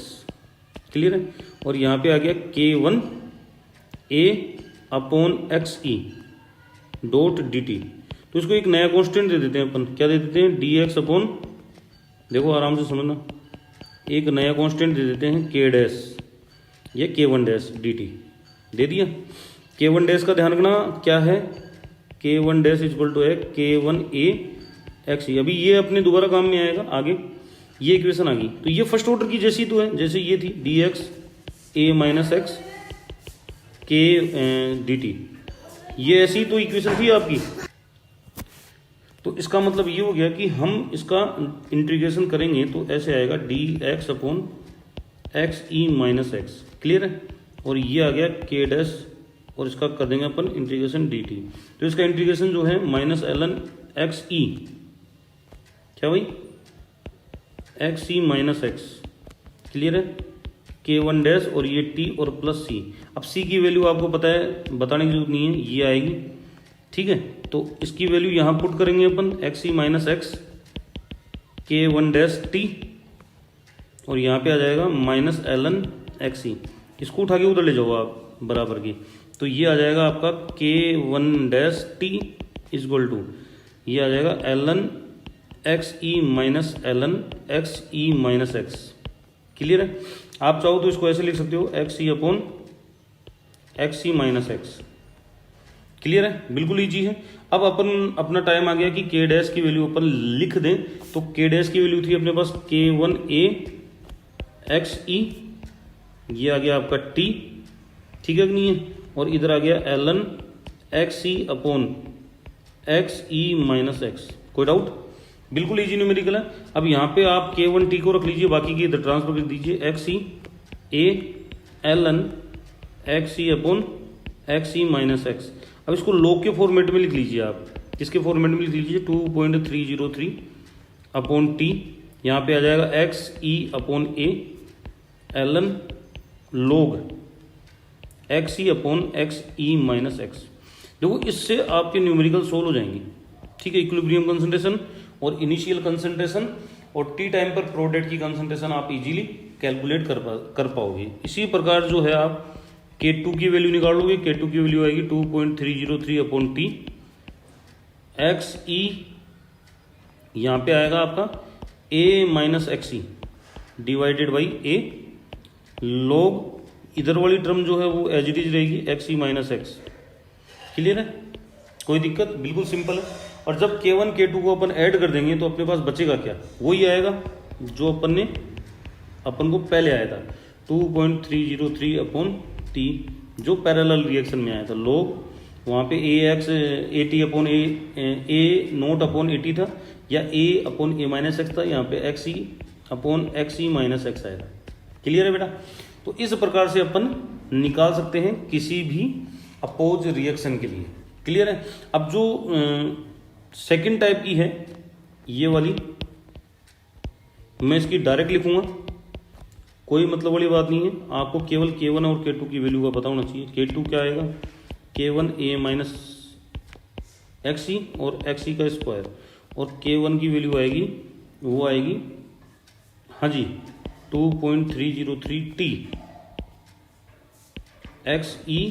क्लियर है। और यहाँ पे आ गया K1A/xe डॉट dt। तो इसको एक नया कांस्टेंट दे देते हैं अपन, क्या दे देते हैं, dx अपॉन, देखो आराम से समझना, एक नया कांस्टेंट दे देते हैं k डैश या K1 डैश dt दे दिया। K1 डैश का ध्यान रखना क्या है, K1 डैश इक्वल टू है K1A/xe। अभी ये अपने दोबारा काम में आएगा आगे, ये इक्वेशन आ गई। तो ये फर्स्ट ऑर्डर की जैसी तो है, जैसे ये थी dx/x K dt, ये ऐसी तो इक्वेशन थी आपकी। तो इसका मतलब ये हो गया कि हम इसका इंटीग्रेशन करेंगे तो ऐसे आएगा D X upon X E minus X, clear है। और ये आ गया के डैश, और इसका कर देंगे अपन इंटीग्रेशन डी टी। तो इसका इंटीग्रेशन जो है माइनस एल एन एक्स ई, क्या भाई, x E minus X, clear है, के वन डैश और ये टी और प्लस सी। अब सी की वैल्यू आपको पता है, बताने की जरूरत नहीं है, ये आएगी, ठीक है। तो इसकी वैल्यू यहाँ पुट करेंगे अपन एक्स ई माइनस एक्स के वन डैश टी, और यहाँ पे आ जाएगा माइनस एल एन एक्स ई। इसको उठा के उधर ले जाओ आप बराबर की, तो ये आ जाएगा आपका K one dash T is equal to, ये आ जाएगा L N X E minus L N X E minus X, clear है। आप चाहो तो इसको ऐसे लिख सकते हो X E upon X E minus X, clear है, बिल्कुल ईजी है। अब अपन अपना टाइम आ गया कि के डैश की वैल्यू अपन लिख दें, तो के डैश की वैल्यू थी अपने पास के वन ए एक्स ई, ये आ गया आपका टी, ठीक है कि नहीं है, और इधर आ गया L N X E upon X E minus X. कोई डाउट, बिल्कुल इजी न्यूमेरिकल है। अब यहाँ पे आप के वन टी को रख लीजिए, बाकी की इधर ट्रांसफर कर दीजिए, X E A L N X E upon X E minus X. अब इसको लॉग के फॉर्मेट में लिख लीजिए आप, किसके फॉर्मेट में लिख लीजिए 2.303 अपॉन टी, यहाँ पे आ जाएगा X E upon A L N log X E upon X E minus X. देखो इससे आपके न्यूमेरिकल सोल्व हो जाएंगे, ठीक है। इक्विलिब्रियम कंसंट्रेशन और इनिशियल कंसंट्रेशन और टी टाइम पर प्रोडक्ट की कंसंट्रेशन आप इजीली कैलकुलेट कर पाओगे। इसी प्रकार जो है आप K2 की वैल्यू निकालोगे, K2 की वैल्यू आएगी 2.303 अपॉन टी, एक्स ई यहाँ पे आएगा आपका A minus X E divided by A log, इधर वाली टर्म जो है वो एज इट इज रहेगी x E minus X, clear है, कोई दिक्कत, बिल्कुल सिंपल है। और जब K1 K2 को अपन ऐड कर देंगे तो अपने पास बचेगा क्या, वही आएगा जो अपन को पहले आया था 2.303 अपॉन टी, जो पैरेलल रिएक्शन में आया था। लॉग वहाँ पे A X A T upon A naught upon A T था, या A upon A minus X था, यहाँ पे X E upon X E minus X आएगा, क्लियर है बेटा। तो इस प्रकार से अपन निकाल सकते हैं किसी भी अपोज रिएक्शन के लिए, क्लियर है। अब जो सेकंड टाइप की है ये वाली, मैं इसकी डायरेक्ट लिखूंगा, कोई मतलब वाली बात नहीं है, आपको केवल K1 और K2 की वैल्यू का पता होना चाहिए। K2 क्या आएगा K1 A minus X E और एक्स ई का स्क्वायर, और K1 की वैल्यू आएगी, वो आएगी हाँ जी 2.303 T X E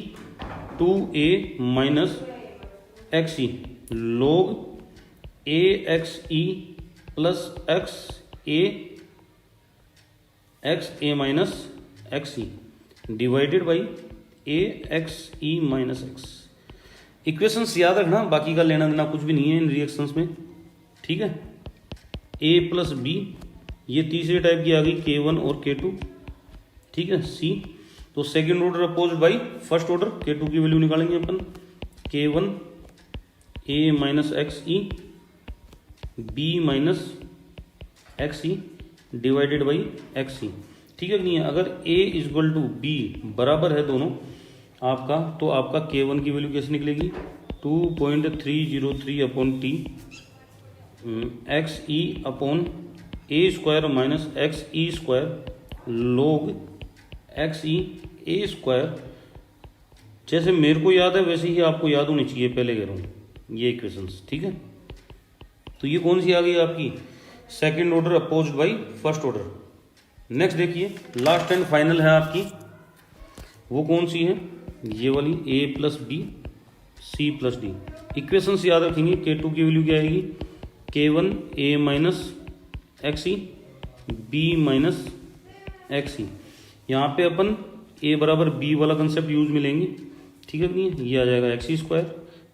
2A minus X E log A x E plus x A minus X E divided by A x E minus x. Equations याद रखना, बाकी का लेना देना कुछ भी नहीं है इन रिएक्शंस में, ठीक है। ए प्लस बी, ये तीसरे टाइप की आ गई K1 और K2, ठीक है। सी, तो second order opposed by first order, K2 की वैल्यू निकालेंगे अपन K1 A minus X E B minus X E divided by X E, ठीक है नहीं है। अगर A इजक्वल टू बी बराबर है दोनों आपका, तो आपका K1 की वैल्यू कैसे निकलेगी 2.303 upon T X E upon A square minus X E square log X E A square. जैसे मेरे को याद है वैसे ही आपको याद होनी चाहिए, पहले कह रहा हूँ ये इक्वेशंस, ठीक है। तो ये कौन सी आ गई आपकी second order opposed by first order. Next देखिए, लास्ट एंड फाइनल है आपकी, वो कौन सी है, ये वाली A plus B C plus D. Equations याद रखेंगे, K2 की वैल्यू क्या आएगी K1 A minus X E B minus X E. यहाँ पे अपन A बराबर B वाला कंसेप्ट यूज में लेंगे, ठीक है नहीं, ये आ जाएगा एक्स ई स्क्वायर,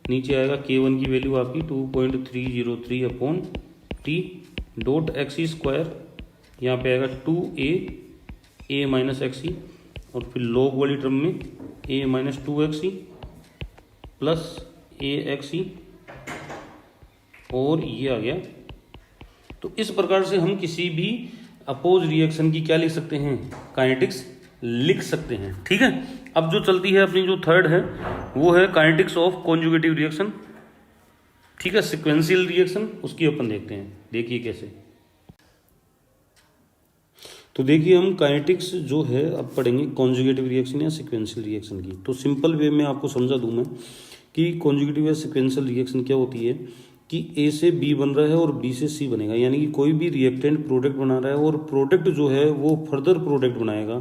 नीचे आएगा K1 की वैल्यू आपकी 2.303 upon T dot x E square, यहाँ पे आएगा 2A A minus X E, और फिर लॉग वाली टर्म में A minus 2 X E plus A X E और ये आ गया। तो इस प्रकार से हम किसी भी अपोज रिएक्शन की क्या लिख सकते हैं, काइनेटिक्स लिख सकते हैं। ठीक है, अब जो चलती है अपनी जो थर्ड है वो है काइनेटिक्स ऑफ कॉन्जुगेटिव रिएक्शन। ठीक है, सिक्वेंशियल रिएक्शन, उसकी अपन देखते हैं। देखिए कैसे, तो देखिए हम काइनेटिक्स जो है अब पढ़ेंगे कॉन्जुगेटिव रिएक्शन या सिक्वेंशियल रिएक्शन की। तो सिंपल वे में आपको समझा दूं मैं कि कॉन्जुगेटिव या सिक्वेंशियल रिएक्शन क्या होती है कि ए से बी बन रहा है और बी से सी बनेगा, यानी कि कोई भी रिएक्टेंट प्रोडक्ट बना रहा है और प्रोडक्ट जो है वो फर्दर प्रोडक्ट बनाएगा,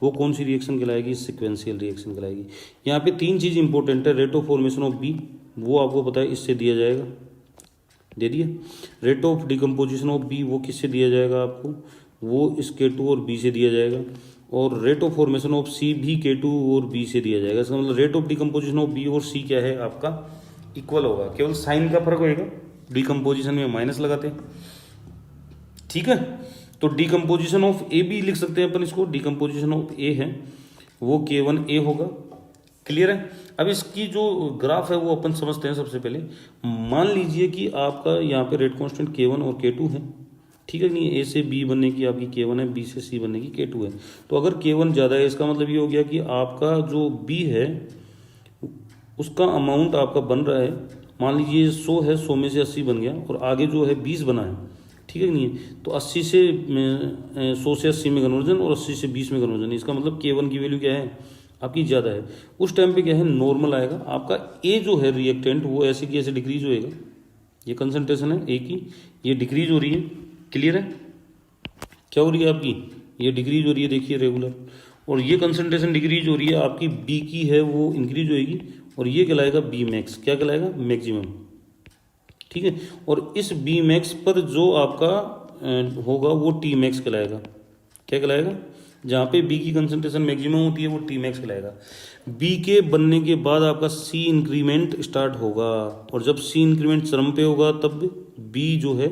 वो कौन सी रिएक्शन कहलाएगी, सिक्वेंशियल रिएक्शन कहलाएगी। यहाँ पे तीन चीज़ इंपॉर्टेंट है, rate of formation of B, वो आपको पता है इससे दिया जाएगा, दे दिया। Rate of decomposition of B, वो किससे दिया जाएगा आपको, वो इस K2 और B से दिया जाएगा। और rate of formation of C भी K2 और B से दिया जाएगा। इसका मतलब rate of decomposition of B और C क्या है आपका, इक्वल होगा, केवल साइन का फर्क होएगा, डिकम्पोजिशन में माइनस लगाते हैं। ठीक है, तो डिकम्पोजिशन ऑफ ए भी लिख सकते हैं अपन इसको, डिकम्पोजिशन ऑफ ए है वो K1A होगा। क्लियर है। अब इसकी जो ग्राफ है वो अपन समझते हैं। सबसे पहले मान लीजिए कि आपका यहाँ पे रेट कांस्टेंट K1 और K2 है, ठीक है नहीं, ए से बी बनने की आपकी K1 है, बी से सी बनने की K2 है। तो अगर K1 ज़्यादा है इसका मतलब ये हो गया कि आपका जो B है उसका अमाउंट आपका बन रहा है, मान लीजिए 100 है, 100 में से 80 बन गया और आगे जो है 20 बना है, ठीक है नहीं है, तो 80 से 100 से 80 में कन्वर्जन और 80 से 20 में कन्वर्जन, इसका मतलब K1 की वैल्यू क्या है आपकी ज़्यादा है। उस टाइम पे क्या है, नॉर्मल आएगा आपका। ए जो है रिएक्टेंट वो ऐसे की ऐसे डिक्रीज होएगा, ये कंसंट्रेशन है ए की, ये डिक्रीज हो रही है। क्लियर है, क्या हो रही है आपकी, ये डिक्रीज हो रही है, देखिए रेगुलर, और ये कंसंट्रेशन डिक्रीज हो रही है आपकी, बी की है वो इंक्रीज होएगी और ये कहलाएगा बी मैक्स, क्या कहलाएगा, मैक्सिमम। ठीक है, और इस बी मैक्स पर जो आपका होगा वो टी मैक्स कहलाएगा, क्या कहलाएगा, जहाँ पे बी की कंसंट्रेशन मैक्सिमम होती है वो टी मैक्स कहलाएगा। बी के बनने के बाद आपका सी इंक्रीमेंट स्टार्ट होगा, और जब सी इंक्रीमेंट चरम पे होगा तब बी जो है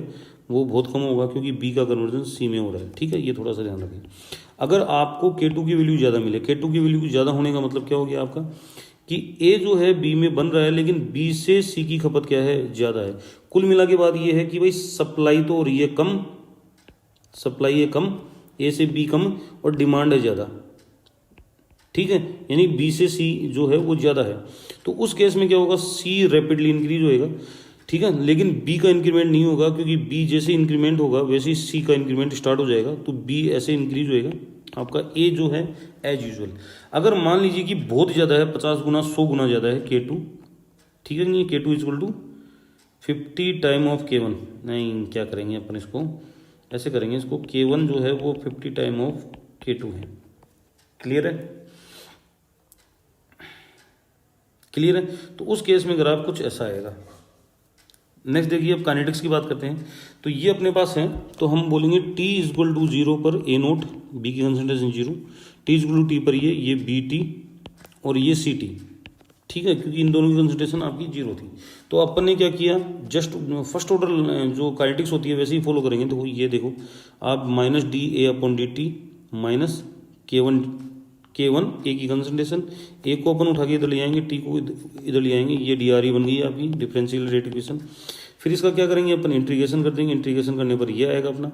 वो बहुत कम होगा, क्योंकि बी का कन्वर्जन सी में हो रहा है। ठीक है, ये थोड़ा सा ध्यान रखें। अगर आपको K2 की वैल्यू ज़्यादा मिले, K2 की वैल्यू ज़्यादा होने का मतलब क्या हो गया आपका कि ए जो है बी में बन रहा है, लेकिन बी से सी की खपत क्या है, ज़्यादा है। कुल मिला के बाद ये है कि भाई सप्लाई तो हो रही है कम, सप्लाई है कम, ए से बी कम और डिमांड है ज़्यादा। ठीक है, यानी बी से सी जो है वो ज़्यादा है, तो उस केस में क्या होगा, सी रैपिडली इंक्रीज होएगा। ठीक है, लेकिन बी का इंक्रीमेंट नहीं होगा, क्योंकि बी जैसे इंक्रीमेंट होगा वैसे ही सी का इंक्रीमेंट स्टार्ट हो जाएगा, तो बी ऐसे इंक्रीज होएगा आपका। ए जो है एज यूजुअल, अगर मान लीजिए कि बहुत ज़्यादा है, 50 गुना 100 गुना ज़्यादा है K2, ठीक है नहीं, K2 equal to 50 time of K1, नहीं क्या करेंगे अपन इसको ऐसे करेंगे, इसको K1 जो है वो 50 टाइम ऑफ K2 है। क्लियर है, क्लियर है। तो उस केस में ग्राफ कुछ ऐसा आएगा। नेक्स्ट देखिए, अब काइनेटिक्स की बात करते हैं। तो ये अपने पास है, तो हम बोलेंगे T इक्वल टू 0 पर A नोट, बी की concentration 0, T equal to T पर ये BT और ये CT। ठीक है, क्योंकि इन दोनों की कंसंट्रेशन आपकी 0 थी। तो अपन ने क्या किया, जस्ट फर्स्ट ऑर्डर जो काइनेटिक्स होती है वैसे ही फॉलो करेंगे। तो ये देखो आप माइनस dA/dt माइनस K1 ए की कंसंट्रेशन, ए को अपन उठा के इधर ले आएंगे, टी को इधर ले आएंगे, ये DRE बन गई आपकी डिफरेंशियल रेट इक्वेशन। फिर इसका क्या करेंगे अपन, इंटीग्रेशन कर देंगे, इंटीग्रेशन करने पर ये आएगा अपना।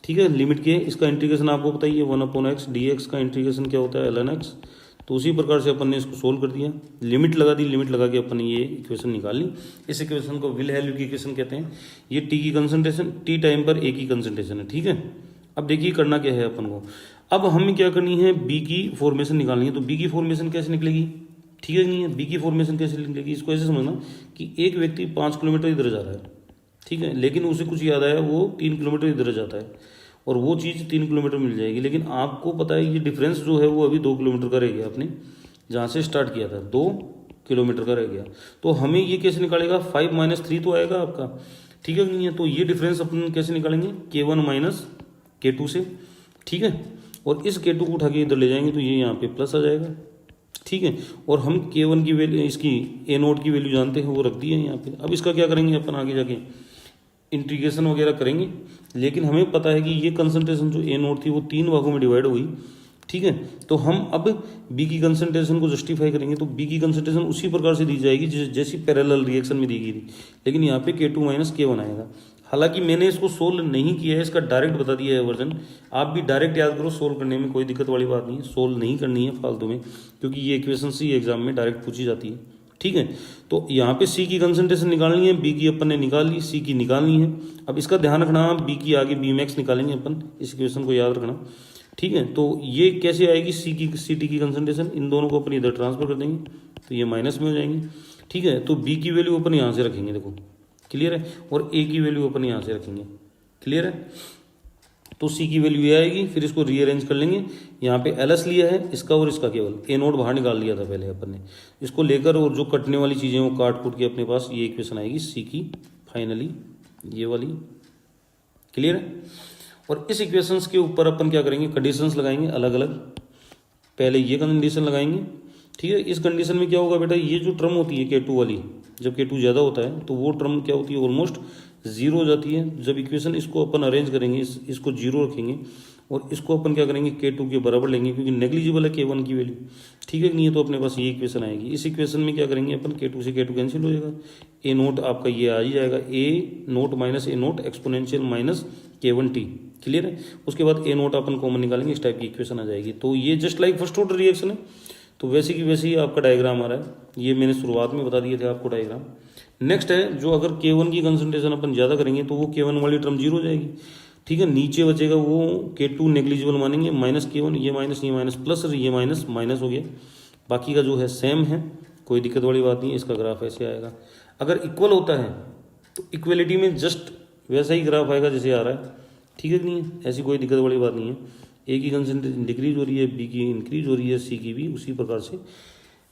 ठीक है, लिमिट के इसका इंटीग्रेशन आपको पता ही है, 1/x dx का इंटीग्रेशन क्या होता है, ln x। तो उसी प्रकार से अपन ने इसको सोल्व कर दिया, लिमिट लगा दी, लिमिट लगा के अपन ने ये इक्वेशन निकाल ली। इस इक्वेशन को विल हैल्यू की इक्वेशन कहते हैं। ये टी की कंसंट्रेशन, टी टाइम पर ए की कंसंट्रेशन है। ठीक है, अब देखिए करना क्या है अपन को, अब हमें क्या करनी है, बी की फॉर्मेशन निकालनी है। तो बी की फॉर्मेशन कैसे निकलेगी, ठीक है नहीं है, बी की फॉर्मेशन कैसे निकलेगी, इसको ऐसे समझना कि एक व्यक्ति 5 किलोमीटर इधर जा रहा है, ठीक है, लेकिन उसे कुछ याद आया वो 3 किलोमीटर इधर जाता है, और वो चीज़ 3 किलोमीटर मिल जाएगी, लेकिन आपको पता है ये डिफरेंस जो है वो अभी 2 किलोमीटर का रह गया, आपने जहाँ से स्टार्ट किया था 2 किलोमीटर का रह गया। तो हमें ये कैसे निकालेगा, 5 - 3 तो आएगा आपका, ठीक है नहीं है। तो ये डिफरेंस अपन कैसे निकालेंगे, K1 माइनस K2 से। ठीक है, और इस K2 को उठा के इधर ले जाएंगे तो ये यहाँ पे प्लस आ जाएगा। ठीक है, और हम K1 की वैल्यू, इसकी A नोट की वैल्यू जानते हैं, वो रख दी है यहाँ पे। अब इसका क्या करेंगे अपन, आगे जाके इंटीग्रेशन वगैरह करेंगे, लेकिन हमें पता है कि ये कंसंट्रेशन जो A नोट थी वो 3 भागों में डिवाइड हो गई, ठीक है। तो हम अब बी की कंसंट्रेशन को जस्टिफाई करेंगे, तो बी की कंसंट्रेशन उसी प्रकार से दी जाएगी जैसी पैरेलल रिएक्शन में दी गई थी, लेकिन यहाँ पे K2 माइनस K1 आएगा। हालांकि मैंने इसको सोल्व नहीं किया है, इसका डायरेक्ट बता दिया है वर्जन। आप भी डायरेक्ट याद करो, सोल्व करने में कोई दिक्कत वाली बात नहीं है, सोल्व नहीं करनी है फालतू में, क्योंकि ये इक्वेशन सी एग्जाम में डायरेक्ट पूछी जाती है। ठीक है, तो यहाँ पे सी की कंसंट्रेशन निकालनी है, बी की अपन ने निकाल ली, सी की निकालनी है। अब इसका ध्यान रखना, बी की आगे बी मैक्स निकालेंगे अपन, इस इक्वेशन को याद रखना। ठीक है, तो ये कैसे आएगी, सी टी की कंसंट्रेशन, इन दोनों को अपन इधर ट्रांसफर कर देंगे तो ये माइनस में हो जाएंगे। ठीक है, तो बी की वैल्यू अपन यहाँ से रखेंगे, देखो क्लियर है, और ए की वैल्यू अपन यहाँ से रखेंगे, क्लियर है। तो सी की वैल्यू ये आएगी, फिर इसको रीअरेंज कर लेंगे। यहाँ पे एल एस लिया है इसका और इसका, केवल ए नोट बाहर निकाल लिया था पहले अपन ने, इसको लेकर और जो कटने वाली चीज़ें वो काट कूट के अपने पास ये इक्वेशन आएगी सी की फाइनली, ये वाली, क्लियर है। और इस इक्वेशंस के ऊपर अपन क्या करेंगे, कंडीशंस लगाएंगे अलग अलग। पहले ये कंडीशन लगाएंगे, ठीक है। इस कंडीशन में क्या होगा बेटा, ये जो टर्म होती है K2 वाली, जब K2 ज़्यादा होता है तो वो टर्म क्या होती है, ऑलमोस्ट जीरो हो जाती है। जब इक्वेशन इसको अपन अरेंज करेंगे, इसको जीरो रखेंगे और इसको अपन क्या करेंगे, K2 के बराबर लेंगे, क्योंकि नेग्लिजिबल है K1 की वैल्यू, ठीक है नहीं है, तो अपने पास ये इक्वेशन आएगी। इस इक्वेशन में क्या करेंगे अपन, K2 से K2 कैंसिल हो जाएगा, ए नोट आपका ये आ ही जाएगा, A naught minus A naught exponential minus K1t, clear है। उसके बाद ए नोट अपन कॉमन निकालेंगे, इस टाइप की इक्वेशन आ जाएगी। तो ये just like first order reaction है, तो वैसे की वैसे ही आपका डायग्राम आ रहा है, ये मैंने शुरुआत में बता दिए थे आपको डायग्राम। नेक्स्ट है, जो अगर K1 की कंसंट्रेशन अपन ज़्यादा करेंगे तो वो K1 वाली टर्म जीरो हो जाएगी, ठीक है। नीचे बचेगा वो K2 नेग्लिजिबल मानेंगे, माइनस K1, ये माइनस प्लस, ये माइनस माइनस हो गया, बाकी का जो है सेम है, कोई दिक्कत वाली बात नहीं है। इसका ग्राफ ऐसे आएगा। अगर इक्वल होता है तो इक्वलिटी में जस्ट वैसा ही ग्राफ आएगा जैसे आ रहा है, ठीक है कि नहीं है, ऐसी कोई दिक्कत वाली बात नहीं है। ए की कंसंट्रेशन डिक्रीज हो रही है, बी की इंक्रीज हो रही है, सी की भी उसी प्रकार से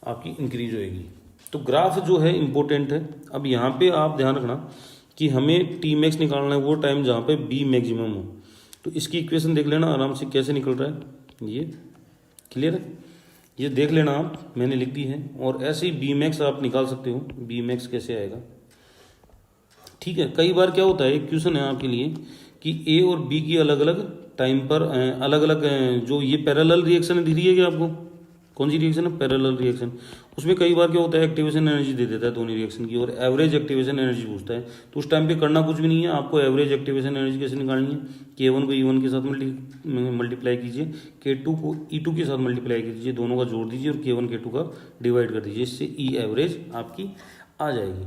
आपकी इंक्रीज होएगी। तो ग्राफ जो है इंपॉर्टेंट है। अब यहाँ पे आप ध्यान रखना कि हमें टी मैक्स निकालना है वो टाइम जहाँ पे बी मैक्सिमम हो। तो इसकी इक्वेशन देख लेना आराम से कैसे निकल रहा है, ये क्लियर है, ये देख लेना आप, मैंने लिख दी है। और ऐसे ही बी मैक्स आप निकाल सकते हो, बी मैक्स कैसे आएगा, ठीक है। कई बार क्या होता है, एक क्वेश्चन है आपके लिए कि ए और बी की अलग अलग टाइम पर अलग अलग जो ये पैरेलल रिएक्शन दी है कि आपको, कौन सी रिएक्शन है, पैरेलल रिएक्शन। उसमें कई बार क्या होता है, एक्टिवेशन एनर्जी दे देता है दोनों रिएक्शन की और एवरेज एक्टिवेशन एनर्जी पूछता है। तो उस टाइम पे करना कुछ भी नहीं है, आपको एवरेज एक्टिवेशन एनर्जी कैसे निकालनी है, K1 को E1 के साथ मल्टीप्लाई कीजिए, K2 को E2 के साथ मल्टीप्लाई कीजिए, दोनों का जोड़ दीजिए और K1 K2 का डिवाइड कर दीजिए, इससे ई एवरेज आपकी आ जाएगी।